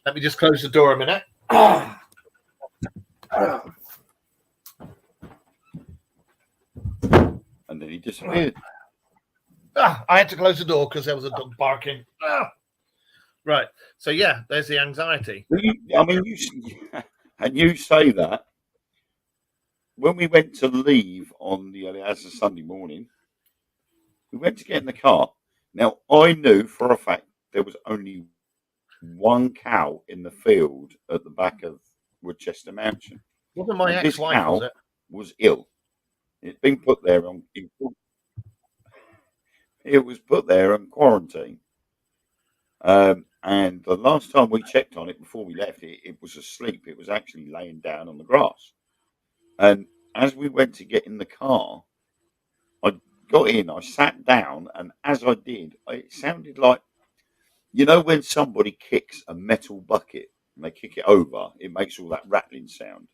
Let me just close the door a minute. And then he disappeared. I had to close the door because there was a dog barking. Right. So yeah, there's the anxiety. You say that. When we went to leave as a Sunday morning, we went to get in the car. Now, I knew for a fact there was only one cow in the field at the back of Woodchester Mansion. Wasn't my ex-wife, was it? Was ill. It'd been put there on. It was put there on quarantine. And the last time we checked on it before we left, it was asleep. It was actually laying down on the grass. And as we went to get in the car, I got in, I sat down, and as I did, it sounded like, when somebody kicks a metal bucket and they kick it over, it makes all that rattling sound.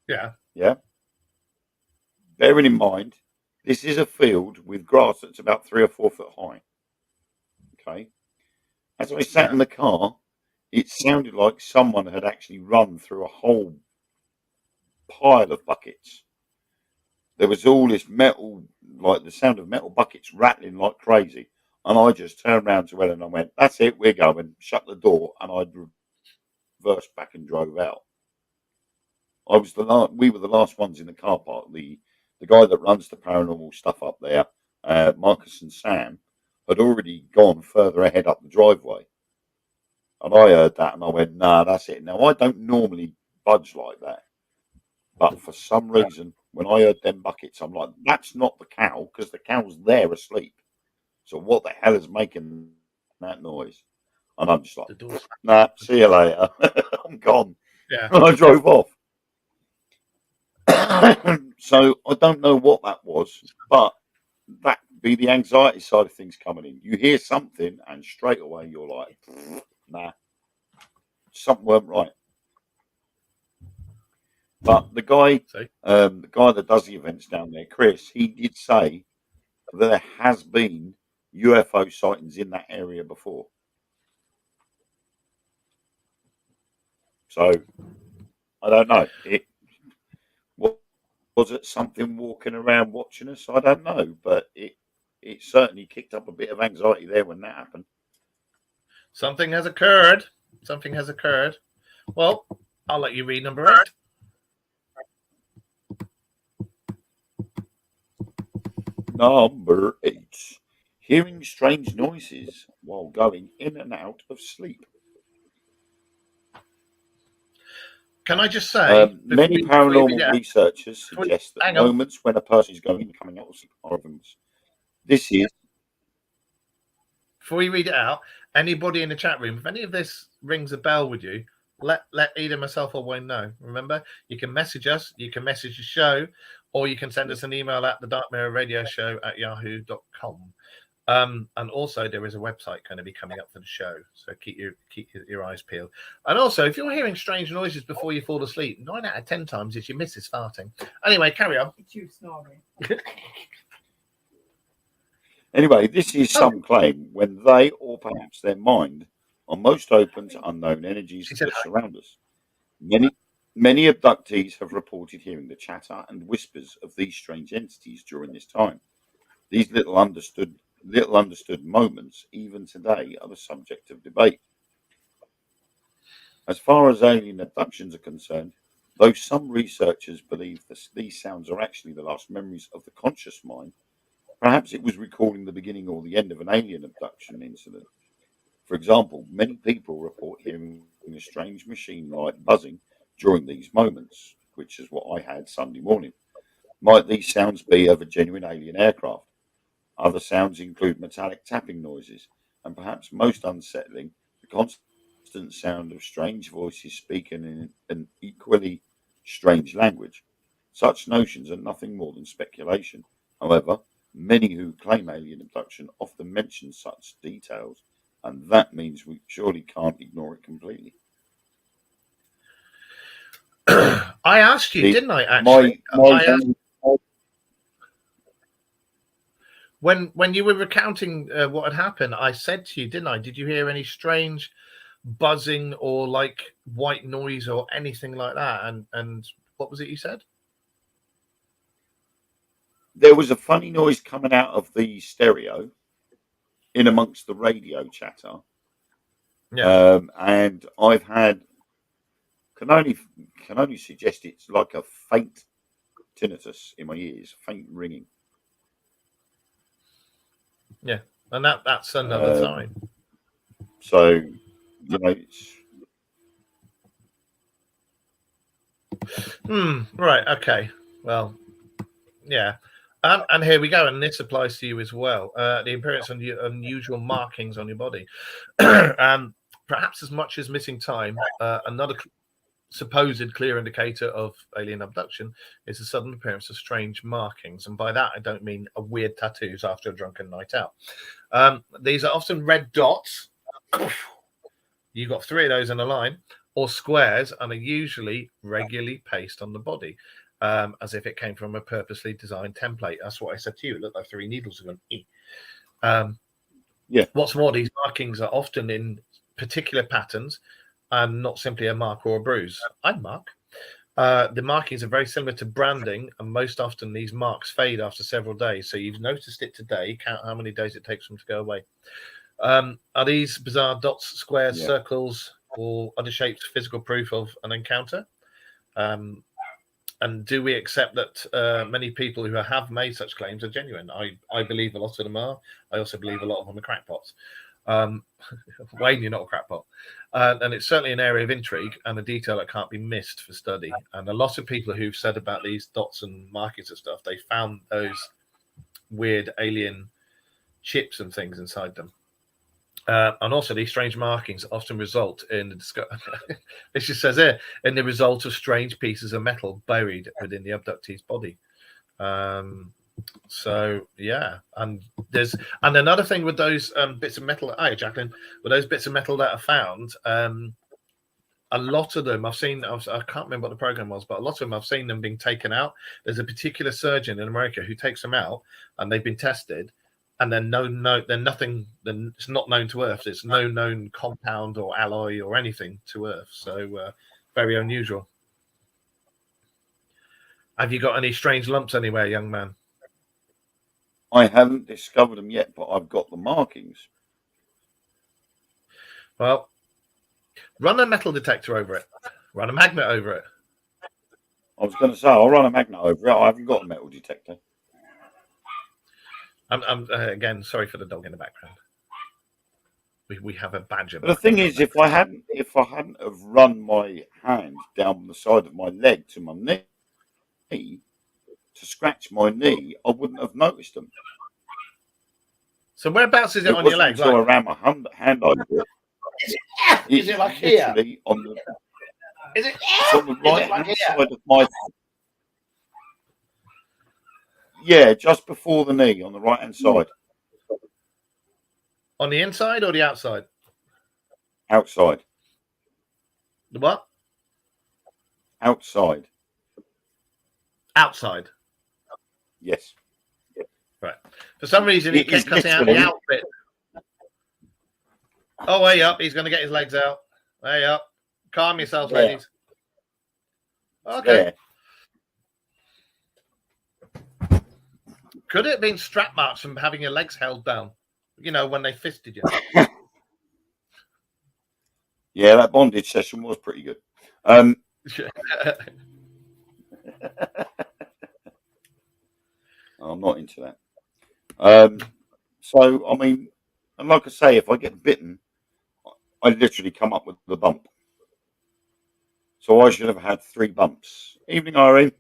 Yeah. Yeah. Bearing in mind, this is a field with grass that's about 3 or 4 foot high. Okay. As I sat in the car, it sounded like someone had actually run through a whole pile of buckets. There was all this metal, like the sound of metal buckets rattling like crazy. And I just turned around to Ellen and I went, "That's it, we're going." Shut the door, and I reversed back and drove out. We were the last ones in the car park. The guy that runs the paranormal stuff up there, Marcus and Sam, had already gone further ahead up the driveway. And I heard that and I went, "Nah, that's it." Now, I don't normally budge like that. But for some reason, when I heard them buckets, I'm like, that's not the cow, because the cow's there asleep. So what the hell is making that noise? And I'm just like, "Nah, see you later." I'm gone. Yeah. And I drove off. So I don't know what that was, but that be the anxiety side of things coming in. You hear something and straight away you're like, "Nah, something weren't right." But the guy that does the events down there, Chris, he did say that there has been UFO sightings in that area before. So I don't know. Was it something walking around watching us? I don't know, but it certainly kicked up a bit of anxiety there when that happened. Something has occurred. Well, I'll let you read number 8. Number 8. Hearing strange noises while going in and out of sleep. Can I just say, many paranormal researchers suggest that moments when a person is going and coming out of sleep are events. This is. Before you read it out, anybody in the chat room, if any of this rings a bell with you, let either myself or Wayne know. Remember, you can message us, you can message the show, or you can send us an email at the Dark Mirror Radio Show at yahoo.com. And also there is a website going to be coming up for the show, so keep your eyes peeled. And also, if you're hearing strange noises before you fall asleep, 9 out of 10 times it's your missus farting. Anyway, carry on. It's you snoring. Anyway, this is some claim when they or perhaps their mind are most open to unknown energies that surround us. Many abductees have reported hearing the chatter and whispers of these strange entities during this time. These little understood moments, even today, are the subject of debate. As far as alien abductions are concerned, Though some researchers believe that these sounds are actually the last memories of the conscious mind, perhaps it was recalling the beginning or the end of an alien abduction incident. For example, many people report hearing a strange machine-like buzzing during these moments, which is what I had Sunday morning. Might these sounds be of a genuine alien aircraft? Other sounds include metallic tapping noises, and perhaps most unsettling, the constant sound of strange voices speaking in an equally strange language. Such notions are nothing more than speculation. However, many who claim alien abduction often mention such details, and that means we surely can't ignore it completely. I asked you, The- didn't I? Actually, I asked, my when you were recounting what had happened, I said to you, didn't I? Did you hear any strange buzzing or like white noise or anything like that? And what was it you said? there was a funny noise coming out of the stereo in amongst the radio chatter. Yeah. And I've had can only suggest it's like a faint tinnitus in my ears, faint ringing. Yeah. And that's another sign. So, you know, Right. Okay. Well, yeah. And here we go. And this applies to you as well. The appearance of unusual markings on your body. Perhaps as much as missing time, another supposed clear indicator of alien abduction is the sudden appearance of strange markings. And by that, I don't mean a weird tattoos after a drunken night out. These are often red dots. You got 3 of those in a line, or squares, and are usually regularly pasted on the body, as if it came from a purposely designed template. That's what I said to you. It looked like 3 needles of an E. Yeah. What's more, these markings are often in particular patterns and not simply a mark or a bruise. I'm Mark. The markings are very similar to branding, and most often these marks fade after several days. So you've noticed it today. Count how many days it takes them to go away. Are these bizarre dots, squares, circles, or other shapes physical proof of an encounter? And do we accept that many people who have made such claims are genuine? I believe a lot of them are. I also believe a lot of them are crackpots. Wayne, you're not a crackpot. And it's certainly an area of intrigue and a detail that can't be missed for study. And a lot of people who've said about these dots and markings and stuff, they found those weird alien chips and things inside them. And also these strange markings often result in the this just says here, in the result of strange pieces of metal buried within the abductee's body. So yeah, and another thing with those bits of metal. Hi, Jacqueline. With those bits of metal that are found, a lot of them I've seen. I can't remember what the program was, but a lot of them I've seen them being taken out. There's a particular surgeon in America who takes them out, and they've been tested, and they're nothing. Then it's not known to Earth. It's no known compound or alloy or anything to Earth. So very unusual. Have you got any strange lumps anywhere, young man? I haven't discovered them yet, but I've got the markings. Well, run a metal detector over it. Run a magnet over it. I was going to say, I'll run a magnet over it. I haven't got a metal detector. I'm again, sorry for the dog in the background. We have a badger. But the thing is, if I hadn't have run my hand down the side of my leg to my knee to scratch my knee, I wouldn't have noticed them. So whereabouts is it on your leg? Until I ran my hand over it. Is it like here? On the, is it? It's on the right like hand side of my. Yeah, just before the knee on the right hand side. On the inside or the outside? Outside. The what? Outside. Outside. Yes. Right. For some reason, he kept cutting out the outfit. Oh, way up. He's going to get his legs out. Way up. Calm yourselves, ladies. Okay. Yeah. Could it have been strap marks from having your legs held down? You know, when they fisted you. Yeah, that bondage session was pretty good. I'm not into that. So I mean, and like I say, if I get bitten, I literally come up with the bump. So I should have had 3 bumps. Evening, Irene.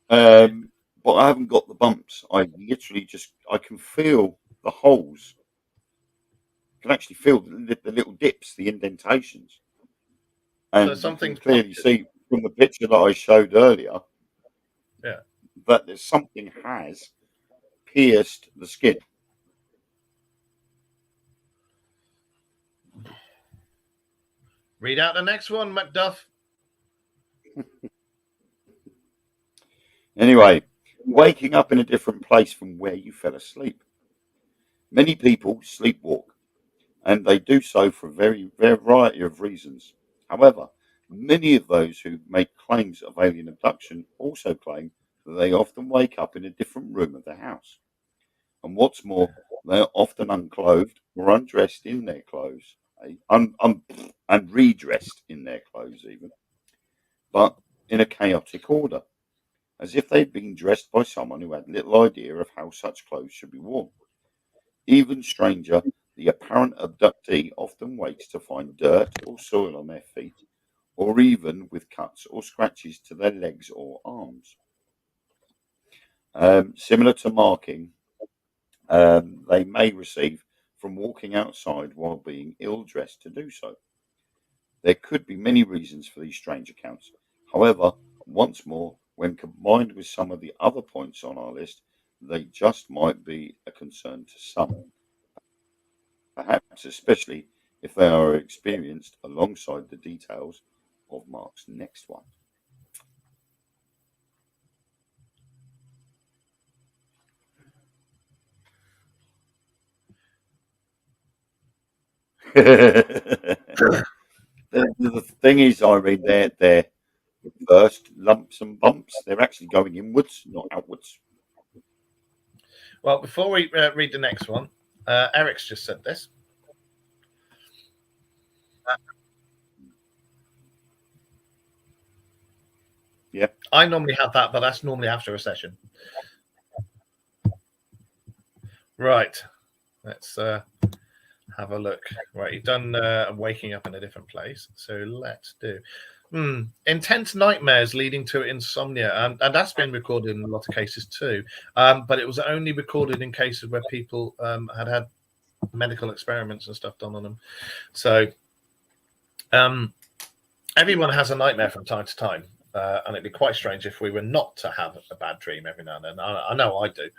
But I haven't got the bumps. I literally I can feel the holes. I can actually feel the little dips, the indentations. So And you can something's clearly punctured. see from the picture that I showed earlier Yeah. that there's something has pierced the skin. Read out the next one, Macduff. Anyway, waking up in a different place from where you fell asleep. Many people sleepwalk, and they do so for a very variety of reasons. However, many of those who make claims of alien abduction also claim that they often wake up in a different room of the house. And what's more, they are often unclothed or undressed in their clothes, and redressed in their clothes even, but in a chaotic order, as if they'd been dressed by someone who had little idea of how such clothes should be worn. Even stranger, the apparent abductee often wakes to find dirt or soil on their feet, or even with cuts or scratches to their legs or arms. Similar to marking, they may receive from walking outside while being ill dressed to do so. There could be many reasons for these strange accounts. However, once more, when combined with some of the other points on our list, they just might be a concern to some, perhaps especially if they are experienced alongside the details of Mark's next one. The thing is, Irene, they're first lumps and bumps. They're actually going inwards, not outwards. Well, before we read the next one, Eric's just said this. Yeah. I normally have that, but that's normally after a session. Right. Let's have a look. Right, you've done waking up in a different place. So let's do intense nightmares leading to insomnia. And that's been recorded in a lot of cases too. But it was only recorded in cases where people had medical experiments and stuff done on them. So everyone has a nightmare from time to time. And it'd be quite strange if we were not to have a bad dream every now and then. I know I do.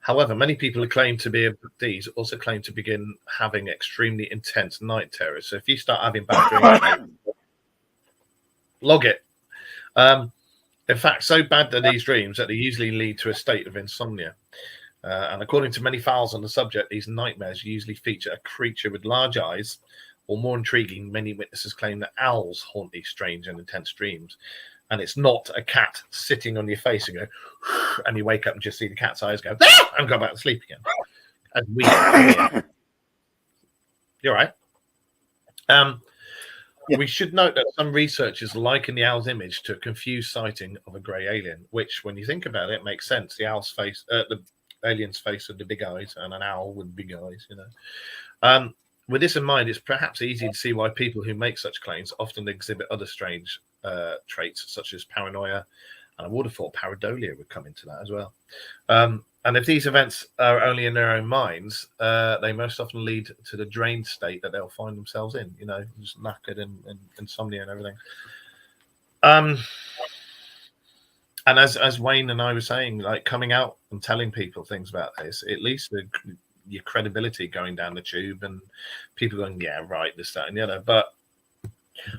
However, many people who claim to be abductees also claim to begin having extremely intense night terrors. So if you start having bad dreams, log it. In fact, so bad are these dreams that they usually lead to a state of insomnia. And according to many files on the subject, these nightmares usually feature a creature with large eyes, or more intriguing, many witnesses claim that owls haunt these strange and intense dreams. And it's not a cat sitting on your face and go, and you wake up and just see the cat's eyes go, ah! And go back to sleep again. As we hear. You're right. We should note that some researchers liken the owl's image to a confused sighting of a grey alien, which, when you think about it, makes sense. The owl's face, the alien's face with the big eyes, and an owl with big eyes, you know. With this in mind, it's perhaps easy to see why people who make such claims often exhibit other strange traits, such as paranoia, and I would have thought pareidolia would come into that as well. And if these events are only in their own minds, they most often lead to the drained state that they'll find themselves in, you know, just knackered and insomnia and everything. And as Wayne and I were saying, like coming out and telling people things about this, at least your credibility going down the tube and people going, yeah, right, this, that, and the other. But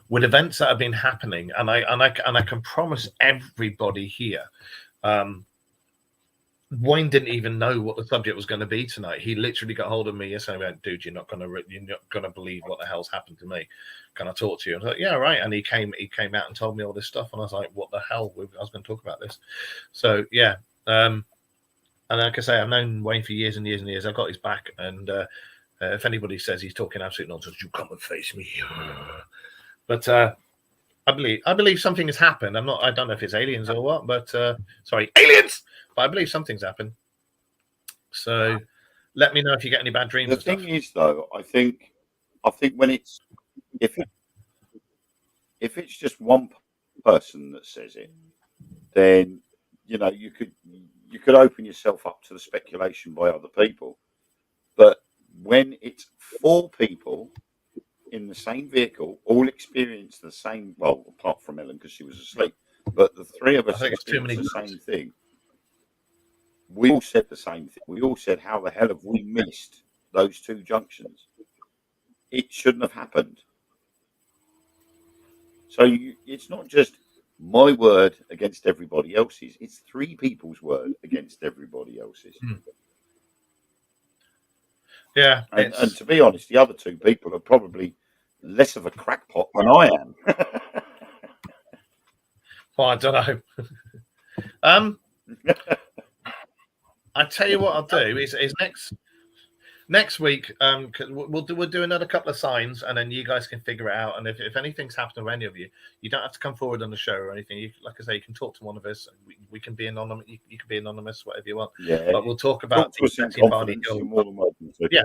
with events that have been happening, and I can promise everybody here, Wayne didn't even know what the subject was going to be tonight. He literally got hold of me yesterday and went, dude, you're not gonna believe what the hell's happened to me. Can I talk to you? I was like, yeah, right. And he came out and told me all this stuff, and I was like, what the hell? I was going to talk about this. So yeah. And like I say, I've known Wayne for years and years and years. I've got his back, and if anybody says he's talking absolute nonsense, you come and face me. But I believe something has happened. I don't know if it's aliens or what, but sorry, aliens. But I believe something's happened. So let me know if you get any bad dreams The and stuff. thing is, though, I think when it's if it's just one person that says it, then you could open yourself up to the speculation by other people. But when it's 4 people in the same vehicle, all experience the same, well, apart from Ellen because she was asleep, but the 3 of I us think it's too experienced many. the same thing. We all said the same thing. We all said, "How the hell have we missed those 2 junctions? It shouldn't have happened." So it's not just my word against everybody else's. It's 3 people's word against everybody else's. Yeah, And to be honest, the other 2 people are probably less of a crackpot than I am. well, I don't know. I tell you what I'll do is next week. 'Cause we'll do another couple of signs, and then you guys can figure it out. And if anything's happened to any of you, you don't have to come forward on the show or anything. Like I say, you can talk to one of us. We can be anonymous. You can be anonymous, whatever you want. Yeah, But we'll talk about talk to us in Betty and Barney confidence. Hill. You're more than welcome to. Yeah.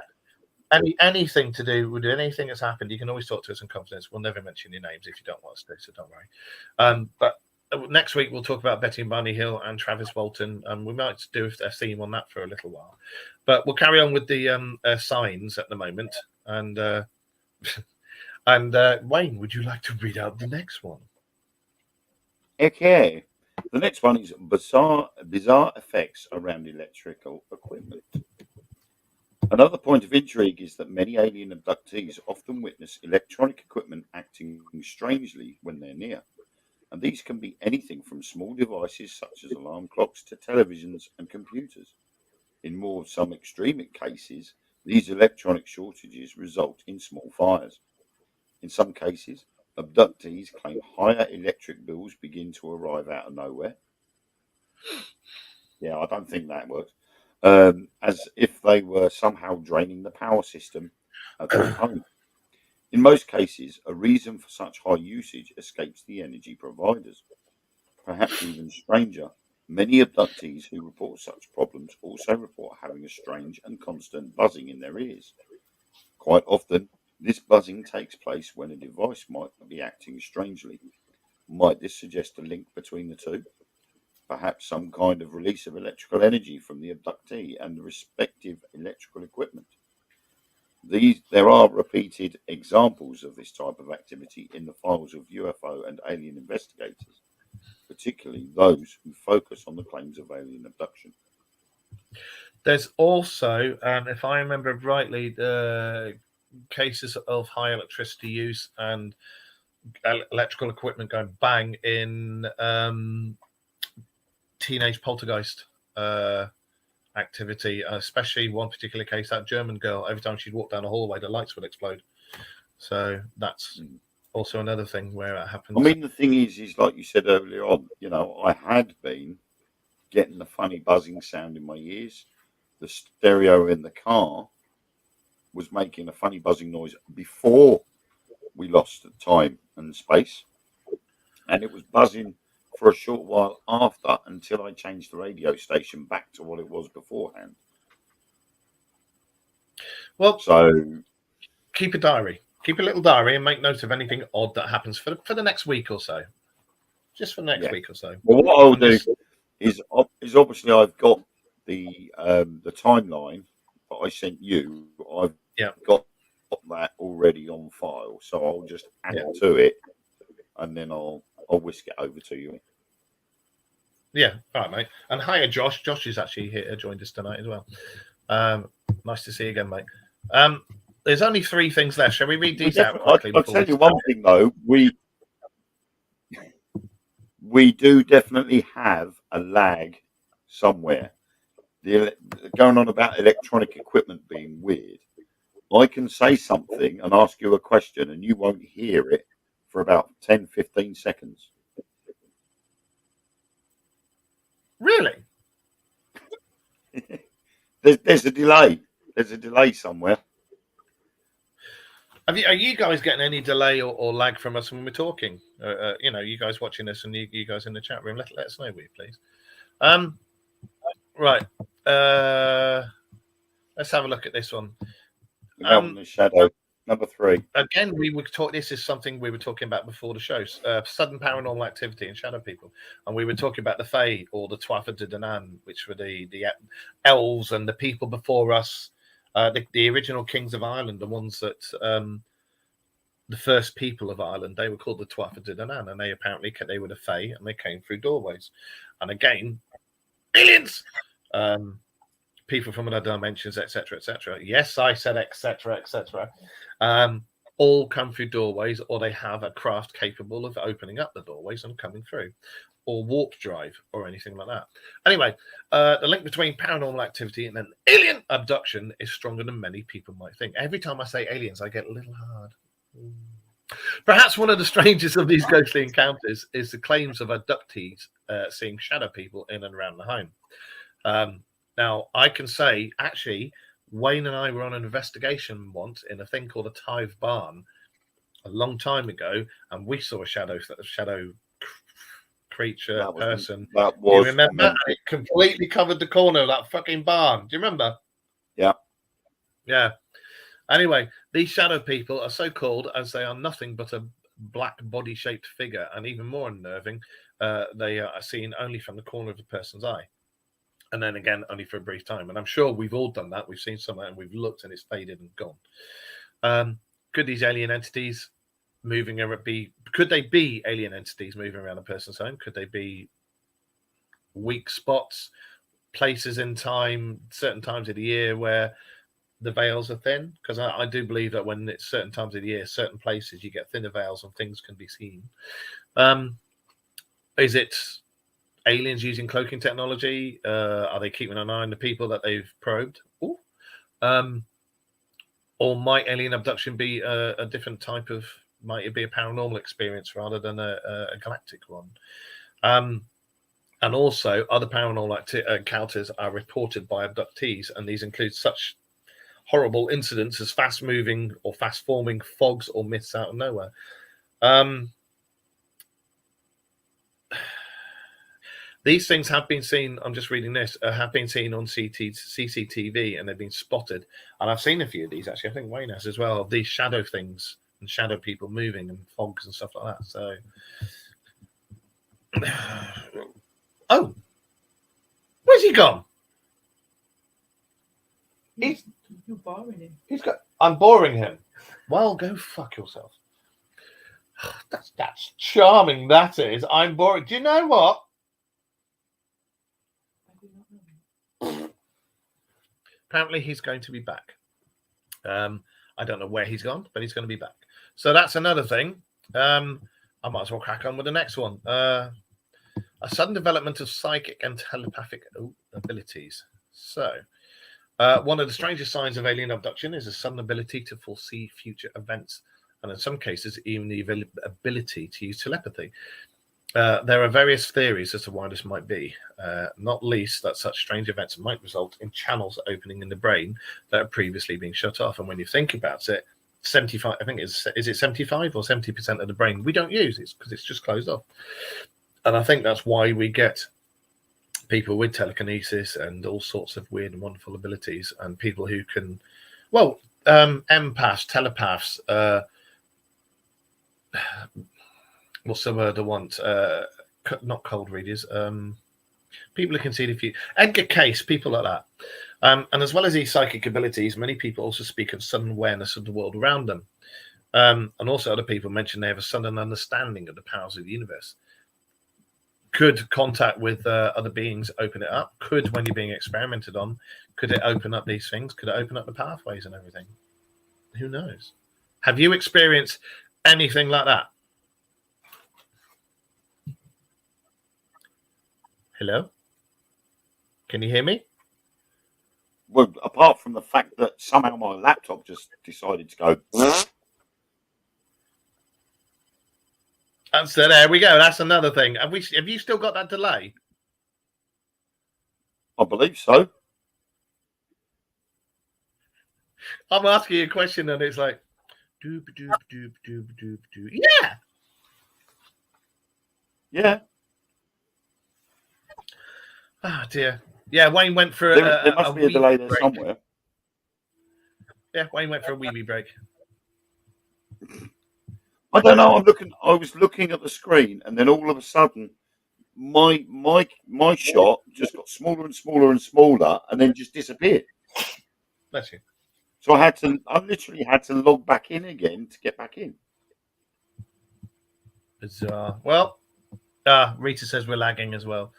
Anything to do with anything that's happened, you can always talk to us in confidence. We'll never mention your names if you don't want us to, so don't worry. But next week we'll talk about Betty and Barney Hill and Travis Walton, and we might do a theme on that for a little while. But we'll carry on with the signs at the moment. And Wayne, would you like to read out the next one? Okay. The next one is bizarre effects around electrical equipment. Another point of intrigue is that many alien abductees often witness electronic equipment acting strangely when they're near. And these can be anything from small devices such as alarm clocks to televisions and computers. In some extreme cases, these electronic shortages result in small fires. In some cases, abductees claim higher electric bills begin to arrive out of nowhere. Yeah, I don't think that works. As if they were somehow draining the power system at their home. In most cases, a reason for such high usage escapes the energy providers. Perhaps even stranger, many abductees who report such problems also report having a strange and constant buzzing in their ears. Quite often, this buzzing takes place when a device might be acting strangely. Might this suggest a link between the 2? Perhaps some kind of release of electrical energy from the abductee and the respective electrical equipment. There are repeated examples of this type of activity in the files of UFO and alien investigators, particularly those who focus on the claims of alien abduction. There's also, if I remember rightly, the cases of high electricity use and electrical equipment going bang in teenage poltergeist activity, especially one particular case, that German girl, every time she'd walk down a hallway, the lights would explode. So that's also another thing where it happens. I mean, the thing is like you said earlier on, I had been getting the funny buzzing sound in my ears. The stereo in the car was making a funny buzzing noise before we lost time and space. And it was buzzing for a short while after until I changed the radio station back to what it was beforehand. Well, so keep a diary. Keep a little diary and make note of anything odd that happens for the next week or so. Just for the next week or so. Well, what I'll do is obviously I've got the timeline that I sent you. I've got that already on file, so I'll just add to it, and then I'll whisk it over to you. Yeah, all right, mate. And hiya, Josh. Josh is actually here, joined us tonight as well. Nice to see you again, mate. There's only 3 things left. Shall we read these out quickly? I'll tell you one thing though. We do definitely have a lag somewhere. Going on about electronic equipment being weird. I can say something and ask you a question and you won't hear it for about 10, 15 seconds. Really? There's a delay. There's a delay somewhere. Are you guys getting any delay or lag from us when we're talking? You guys watching us and you guys in the chat room, let us know, will you, please? Right. Let's have a look at this one. The shadow. Number 3. Again, this is something we were talking about before the show. Sudden paranormal activity and shadow people. And we were talking about the Fae or the Tuatha De Danann, which were the elves and the people before us, the original kings of Ireland, the ones that the first people of Ireland, they were called the Tuatha De Danann, and they were the Fae, and they came through doorways. And again, aliens, people from other dimensions, etc., etc. Yes, I said etc., etc. All come through doorways, or they have a craft capable of opening up the doorways and coming through, or warp drive, or anything like that. Anyway, the link between paranormal activity and an alien abduction is stronger than many people might think. Every time I say aliens, I get a little hard. Perhaps one of the strangest of these ghostly encounters is the claims of abductees seeing shadow people in and around the home. Now, I can say, actually, Wayne and I were on an investigation once in a thing called a Tithe Barn a long time ago, and we saw a shadow creature person. That was. You remember? It completely covered the corner of that fucking barn. Do you remember? Yeah. Yeah. Anyway, these shadow people are so called as they are nothing but a black body-shaped figure, and even more unnerving, they are seen only from the corner of a person's eye. And then again, only for a brief time. And I'm sure we've all done that. We've seen something and we've looked and it's faded and gone. Could these alien entities could they be alien entities moving around a person's home? Could they be weak spots, places in time, certain times of the year where the veils are thin? Because I do believe that when it's certain times of the year, certain places, you get thinner veils and things can be seen. Is it aliens using cloaking technology? Are they keeping an eye on the people that they've probed? Or might alien abduction be a different type of? Might it be a paranormal experience rather than a galactic one? And also, other paranormal encounters are reported by abductees, and these include such horrible incidents as fast-moving or fast-forming fogs or mists out of nowhere. These things have been seen, I'm just reading this, have been seen on CCTV, and they've been spotted. And I've seen a few of these, actually. I think Wayne has as well, these shadow things and shadow people moving and fogs and stuff like that. So, oh, where's he gone? You're boring him. I'm boring him. Well, go fuck yourself. That's charming, that is. I'm boring. Do you know what? Apparently he's going to be back. I don't know where he's gone, but he's going to be back. So that's another thing. I might as well crack on with the next one. A sudden development of psychic and telepathic abilities. So one of the strangest signs of alien abduction is a sudden ability to foresee future events, and in some cases even the ability to use telepathy. There are various theories as to why this might be, not least that such strange events might result in channels opening in the brain that have previously been shut off. And when you think about it, 75, I think is it 75 or 70% of the brain we don't use it because it's just closed off. And I think that's why we get people with telekinesis and all sorts of weird and wonderful abilities, and people who can, empaths, telepaths, what's the word I want? Not cold readers. People who can see the future. Edgar Cayce, people like that. And as well as these psychic abilities, many people also speak of sudden awareness of the world around them. And also other people mention they have a sudden understanding of the powers of the universe. Could contact with other beings open it up? Could, when you're being experimented on, could it open up these things? Could it open up the pathways and everything? Who knows? Have you experienced anything like that? Hello? Can you hear me? Well, apart from the fact that somehow my laptop just decided to go. So there we go. That's another thing. Have you still got that delay? I believe so. I'm asking you a question and it's like, Doop, doop, doop, doop, doop, doop. Yeah. Yeah, Oh dear. Yeah, Wayne went for there must be a wee delay there break. somewhere. Yeah, Wayne went for a wee break. I don't know. I was looking at the screen, and then all of a sudden, my shot just got smaller and smaller and smaller, and then just disappeared. Bless you. So I literally had to log back in again to get back in. Bizarre. Well, Rita says we're lagging as well.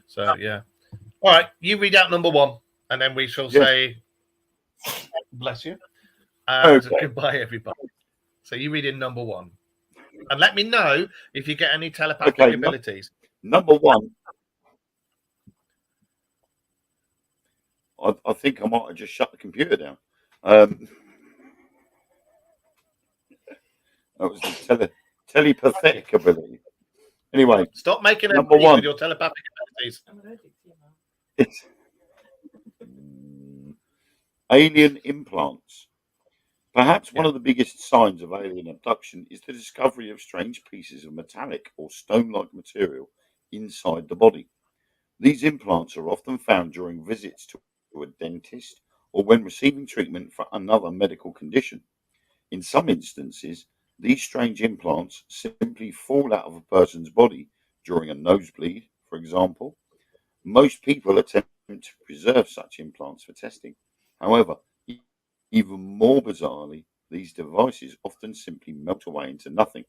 So yeah. All right, you read out number one, and then we shall Yes. say bless you and Okay. goodbye, everybody. So you read in number one, and let me know if you get any telepathic abilities. Number one. I think I might have just shut the computer down. That was the telepathic ability. Anyway, Stop making number enemies one. with your telepathic abilities. I'm allergic to you now. It's alien implants. Perhaps one of the biggest signs of alien abduction is the discovery of strange pieces of metallic or stone-like material inside the body. These implants are often found during visits to a dentist or when receiving treatment for another medical condition. In some instances, these strange implants simply fall out of a person's body during a nosebleed, for example. Most people attempt to preserve such implants for testing. However, even more bizarrely, these devices often simply melt away into nothing.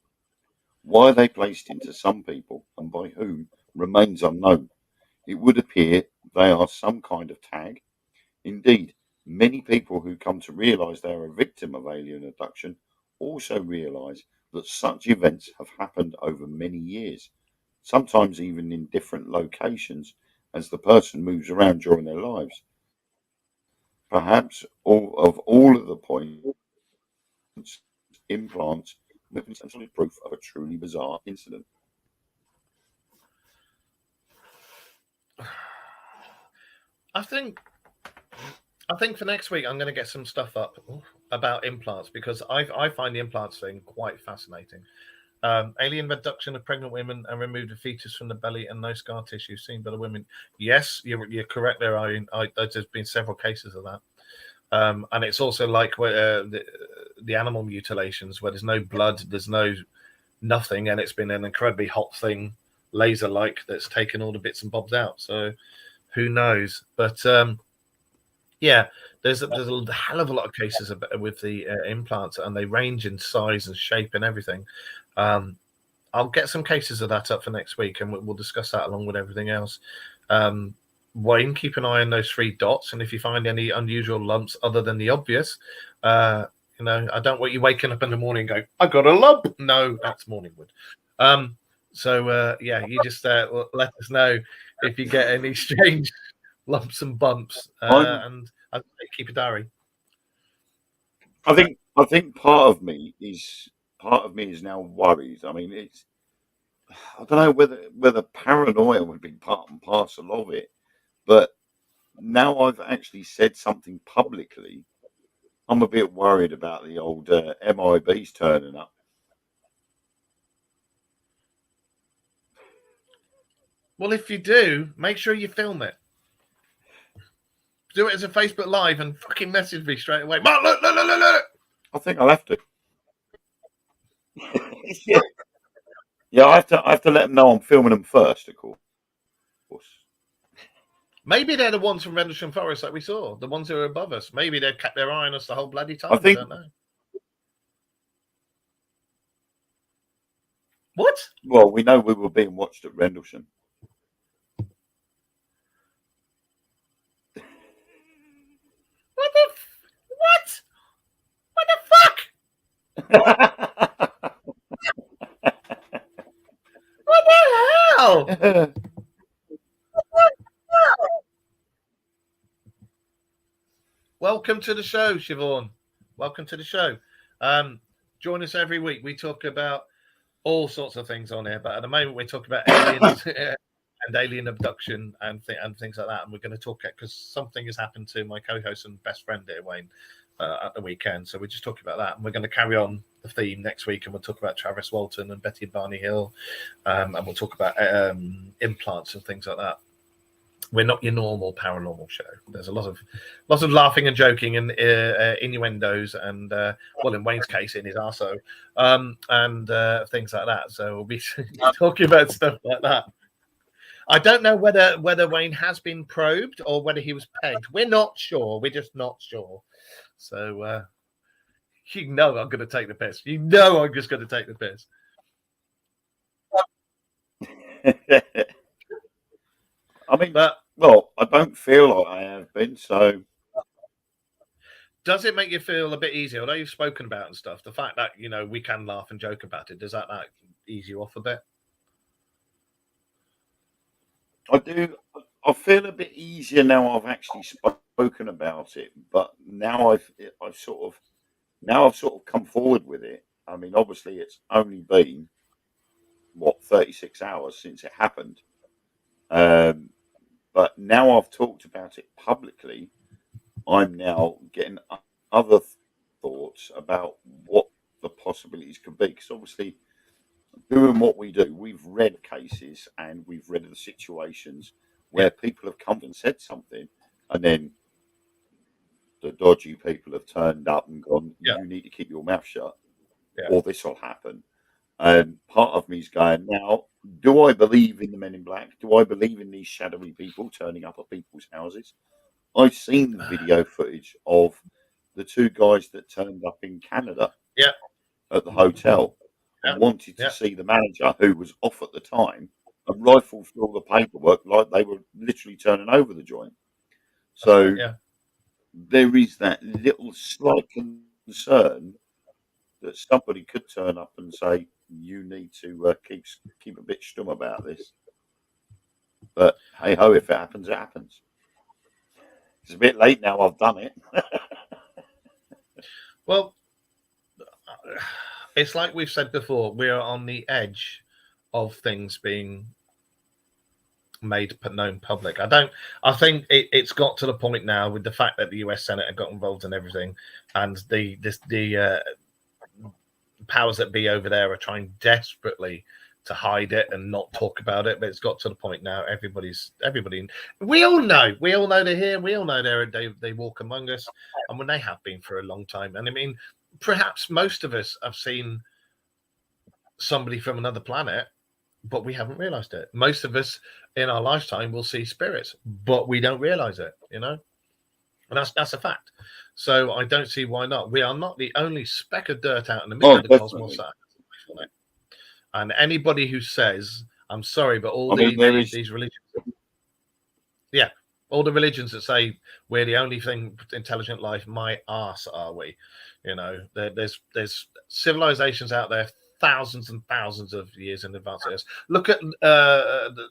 Why they placed into some people and by whom remains unknown. It would appear they are some kind of tag. Indeed, many people who come to realise they are a victim of alien abduction also realise that such events have happened over many years, sometimes even in different locations as the person moves around during their lives. Perhaps all of the points, implants, weapons, and solid proof of a truly bizarre incident. I think for next week I'm going to get some stuff up about implants because I find the implants thing quite fascinating. Alien abduction of pregnant women and removed a fetus from the belly and no scar tissue seen by the women. Yes, you're correct there. There's been several cases of that. And it's also like where the animal mutilations where there's no blood, there's nothing, and it's been an incredibly hot thing, laser-like, that's taken all the bits and bobs out. So who knows? But yeah, there's a hell of a lot of cases with the implants, and they range in size and shape and everything. I'll get some cases of that up for next week, and we'll discuss that along with everything else. Wayne, keep an eye on those 3 dots, and if you find any unusual lumps other than the obvious, I don't want you waking up in the morning and going, "I got a lump." No, that's morningwood. Yeah, you just let us know if you get any strange lumps and bumps, and I'd say keep a diary. I think part of me is now worried. I mean, I don't know whether paranoia would be part and parcel of it, but now I've actually said something publicly, I'm a bit worried about the old MIBs turning up. Well, if you do, make sure you film it. Do it as a Facebook Live and fucking message me straight away. Mark, look. I think I'll have to. Yeah, I have to let them know I'm filming them first, of course. Maybe they're the ones from Rendlesham Forest that we saw, the ones who are above us. Maybe they've kept their eye on us the whole bloody time. I don't know. What? Well, we know we were being watched at Rendlesham. What the fuck? What the hell? Welcome to the show, Siobhan. Welcome to the show. Join us every week. We talk about all sorts of things on here, but at the moment we're talking about aliens and alien abduction and things like that. And we're going to talk because something has happened to my co-host and best friend here, Wayne. at the weekend. So we're just talking about that. And we're going to carry on the theme next week, and we'll talk about Travis Walton and Betty and Barney Hill, and we'll talk about implants and things like that. We're not your normal paranormal show. There's a lot of laughing and joking and innuendos, and well, in Wayne's case, in his arso, and things like that. So we'll be talking about stuff like that. I don't know whether Wayne has been probed or whether he was pegged. We're not sure. We're just not sure. So you know I'm going to take the piss. You know I'm just going to take the piss. I mean, well, I don't feel like I have been, so. Does it make you feel a bit easier? Although you've spoken about and stuff, the fact that, you know, we can laugh and joke about it, does that ease you off a bit? I do. I feel a bit easier now I've actually spoken about it, but now I've sort of come forward with it. I mean, obviously it's only been 36 hours since it happened. But now I've talked about it publicly, I'm now getting other thoughts about what the possibilities could be. Because obviously, doing what we do, we've read cases and we've read the situations where people have come and said something, and then the dodgy people have turned up and gone, you need to keep your mouth shut, or this will happen. And part of me is going, now, do I believe in the Men in Black? Do I believe in these shadowy people turning up at people's houses? I've seen the video footage of the two guys that turned up in Canada at the hotel and wanted to see the manager, who was off at the time, and rifled through all the paperwork like they were literally turning over the joint. So there is that little slight concern that somebody could turn up and say, you need to keep a bit stum about this. But hey ho, if it happens, it happens. It's a bit late now. I've done it. Well, it's like we've said before. We are on the edge of things being made known public. I think it's got to the point now with the fact that the US Senate have got involved in everything, and the powers that be over there are trying desperately to hide it and not talk about it. But it's got to the point now. Everybody. We all know they're here. We all know they walk among us, and when they have been for a long time. And I mean, perhaps most of us have seen somebody from another planet, but we haven't realized it. Most of us in our lifetime will see spirits, but we don't realize it. You know, and that's a fact. So I don't see why not. We are not the only speck of dirt out in the middle of the cosmos. And anybody who says, I'm sorry, but these religions, all the religions that say we're the only thing intelligent life, my arse are we? You know, there's civilizations out there thousands and thousands of years in advance of us. Look at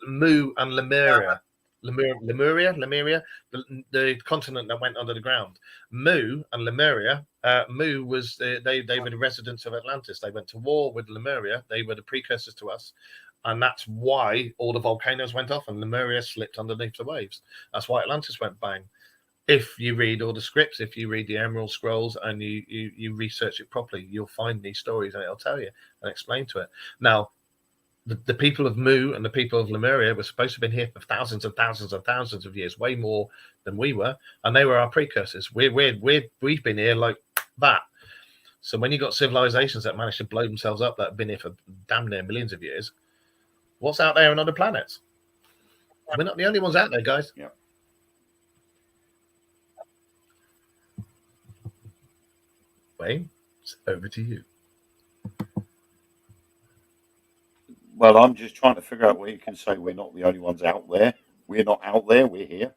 Mu and Lemuria. Lemuria, the continent that went under the ground. Mu and Lemuria. Mu was they were the residents of Atlantis. They went to war with Lemuria. They were the precursors to us, and that's why all the volcanoes went off and Lemuria slipped underneath the waves. That's why Atlantis went bang. If you read all the scripts, if you read the Emerald Scrolls and you research it properly, you'll find these stories and it'll tell you and explain to it. Now, the people of Mu and the people of Lemuria were supposed to have been here for thousands and thousands and thousands of years, way more than we were, and they were our precursors. We've been here like that. So when you got civilizations that managed to blow themselves up that have been here for damn near millions of years, what's out there on other planets? We're not the only ones out there, guys. Yeah. Wayne, it's over to you. Well, I'm just trying to figure out where you can say we're not the only ones out there. We're not out there. We're here.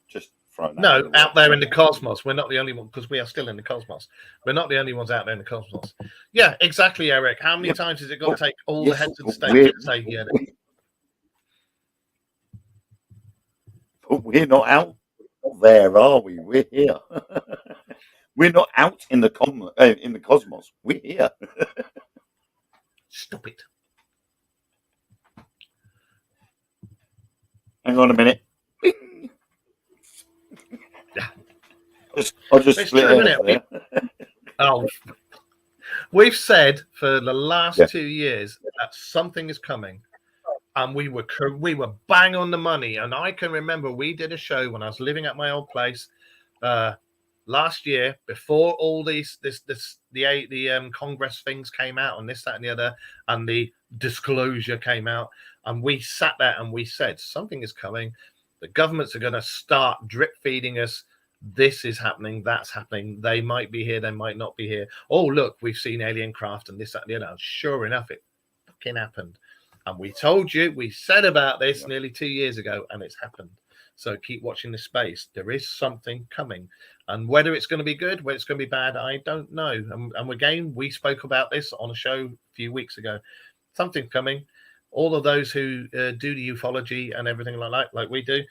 Just throwing that. No, out there in the cosmos. We're not the only one because we are still in the cosmos. We're not the only ones out there in the cosmos. Yeah, exactly, Eric. How many times has it got to take all the heads of the state to say, yeah? But we're not out there, are we? We're here. We're not out in the cosmos. We're here. Stop it. Hang on a minute. I'll just It's split true, isn't hairs it? there. Oh, we've said for the last Yeah. 2 years that something is coming, and we were bang on the money. And I can remember we did a show when I was living at my old place last year, before all the Congress things came out, and this, that, and the other, and the disclosure came out, and we sat there and we said something is coming. The governments are going to start drip feeding us. This is happening, that's happening. They might be here, they might not be here. Oh, look, we've seen alien craft and this, that, and the other. And sure enough, it fucking happened. And we told you, we said about this nearly 2 years ago, and it's happened. So keep watching this space. There is something coming. And whether it's going to be good, whether it's going to be bad, I don't know. And again, we spoke about this on a show a few weeks ago. Something's coming. All of those who do the ufology and everything like we do,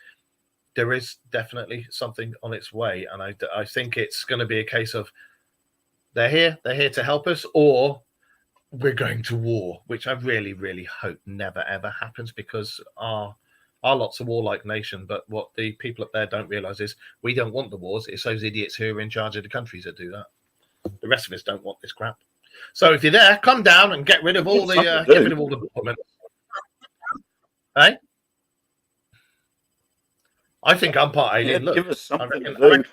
there is definitely something on its way. And I think it's going to be a case of they're here to help us, or we're going to war, which I really, really hope never, ever happens, because our lot's a warlike nation. But what the people up there don't realize is we don't want the wars. It's those idiots who are in charge of the countries that do that. The rest of us don't want this crap. So if you're there, come down and get rid of all the government. Hey, I think I'm part alien. Look, give us something to do.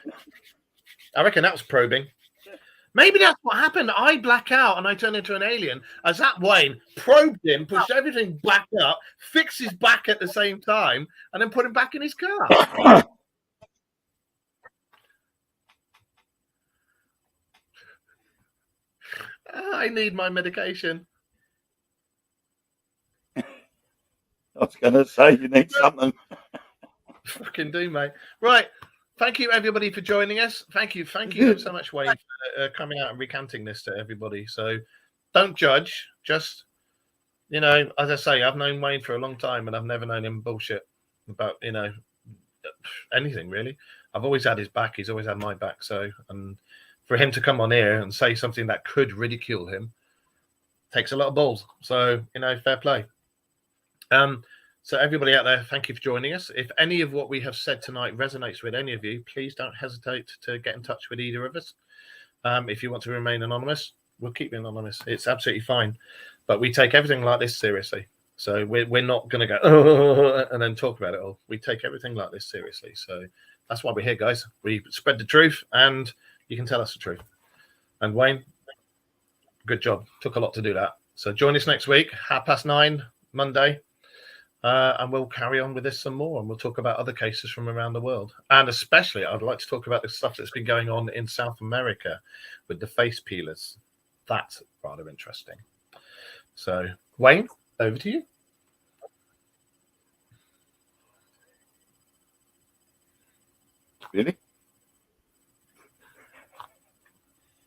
I reckon that was probing. Maybe that's what happened. I black out and I turn into an alien. As that Wayne probed him, pushed everything back up, fixed his back at the same time, and then put him back in his car. I need my medication. I was going to say, you need something. Fucking do, mate. Right. Thank you, everybody, for joining us. Thank you so much, Wayne, for coming out and recanting this to everybody. So don't judge. Just, as I say, I've known Wayne for a long time, and I've never known him bullshit about, anything, really. I've always had his back. He's always had my back. So, and for him to come on here and say something that could ridicule him takes a lot of balls. So, fair play. So everybody out there, thank you for joining us. If any of what we have said tonight resonates with any of you, please don't hesitate to get in touch with either of us. If you want to remain anonymous, we'll keep you anonymous. It's absolutely fine. But we take everything like this seriously. So we're not going to go and then talk about it all. We take everything like this seriously. So that's why we're here, guys. We spread the truth, and you can tell us the truth. And Wayne, good job. Took a lot to do that. So join us next week, 9:30, Monday. And we'll carry on with this some more, and we'll talk about other cases from around the world. And especially, I'd like to talk about the stuff that's been going on in South America with the face peelers. That's rather interesting. So, Wayne, over to you. Really?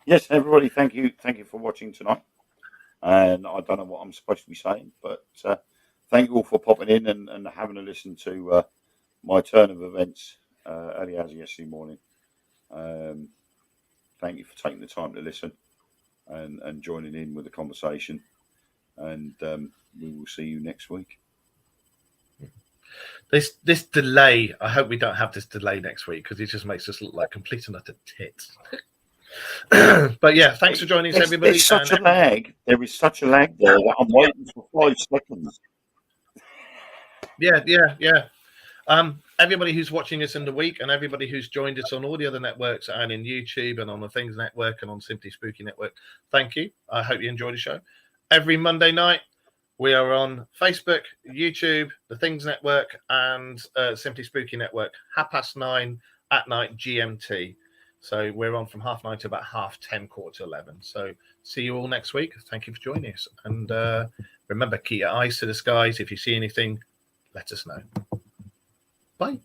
Yes, everybody, thank you for watching tonight. And I don't know what I'm supposed to be saying, but thank you all for popping in and having a listen to my turn of events early as yesterday morning. Thank you for taking the time to listen and joining in with the conversation. And we will see you next week. This delay, I hope we don't have this delay next week, because it just makes us look like complete and utter tits. But yeah, thanks for joining us, everybody. There's such a lag. There is such a lag there that I'm waiting for 5 seconds. Yeah. Everybody who's watching us in the week, and everybody who's joined us on all the other networks and in YouTube and on the Things Network and on Simply Spooky Network, thank you. I hope you enjoyed the show. Every Monday night, we are on Facebook, YouTube, the Things Network, and Simply Spooky Network, 9:30 at night GMT. So we're on from 9:30 to about 10:30, 10:45. So see you all next week. Thank you for joining us. And remember, keep your eyes to the skies. If you see anything, let us know. Bye.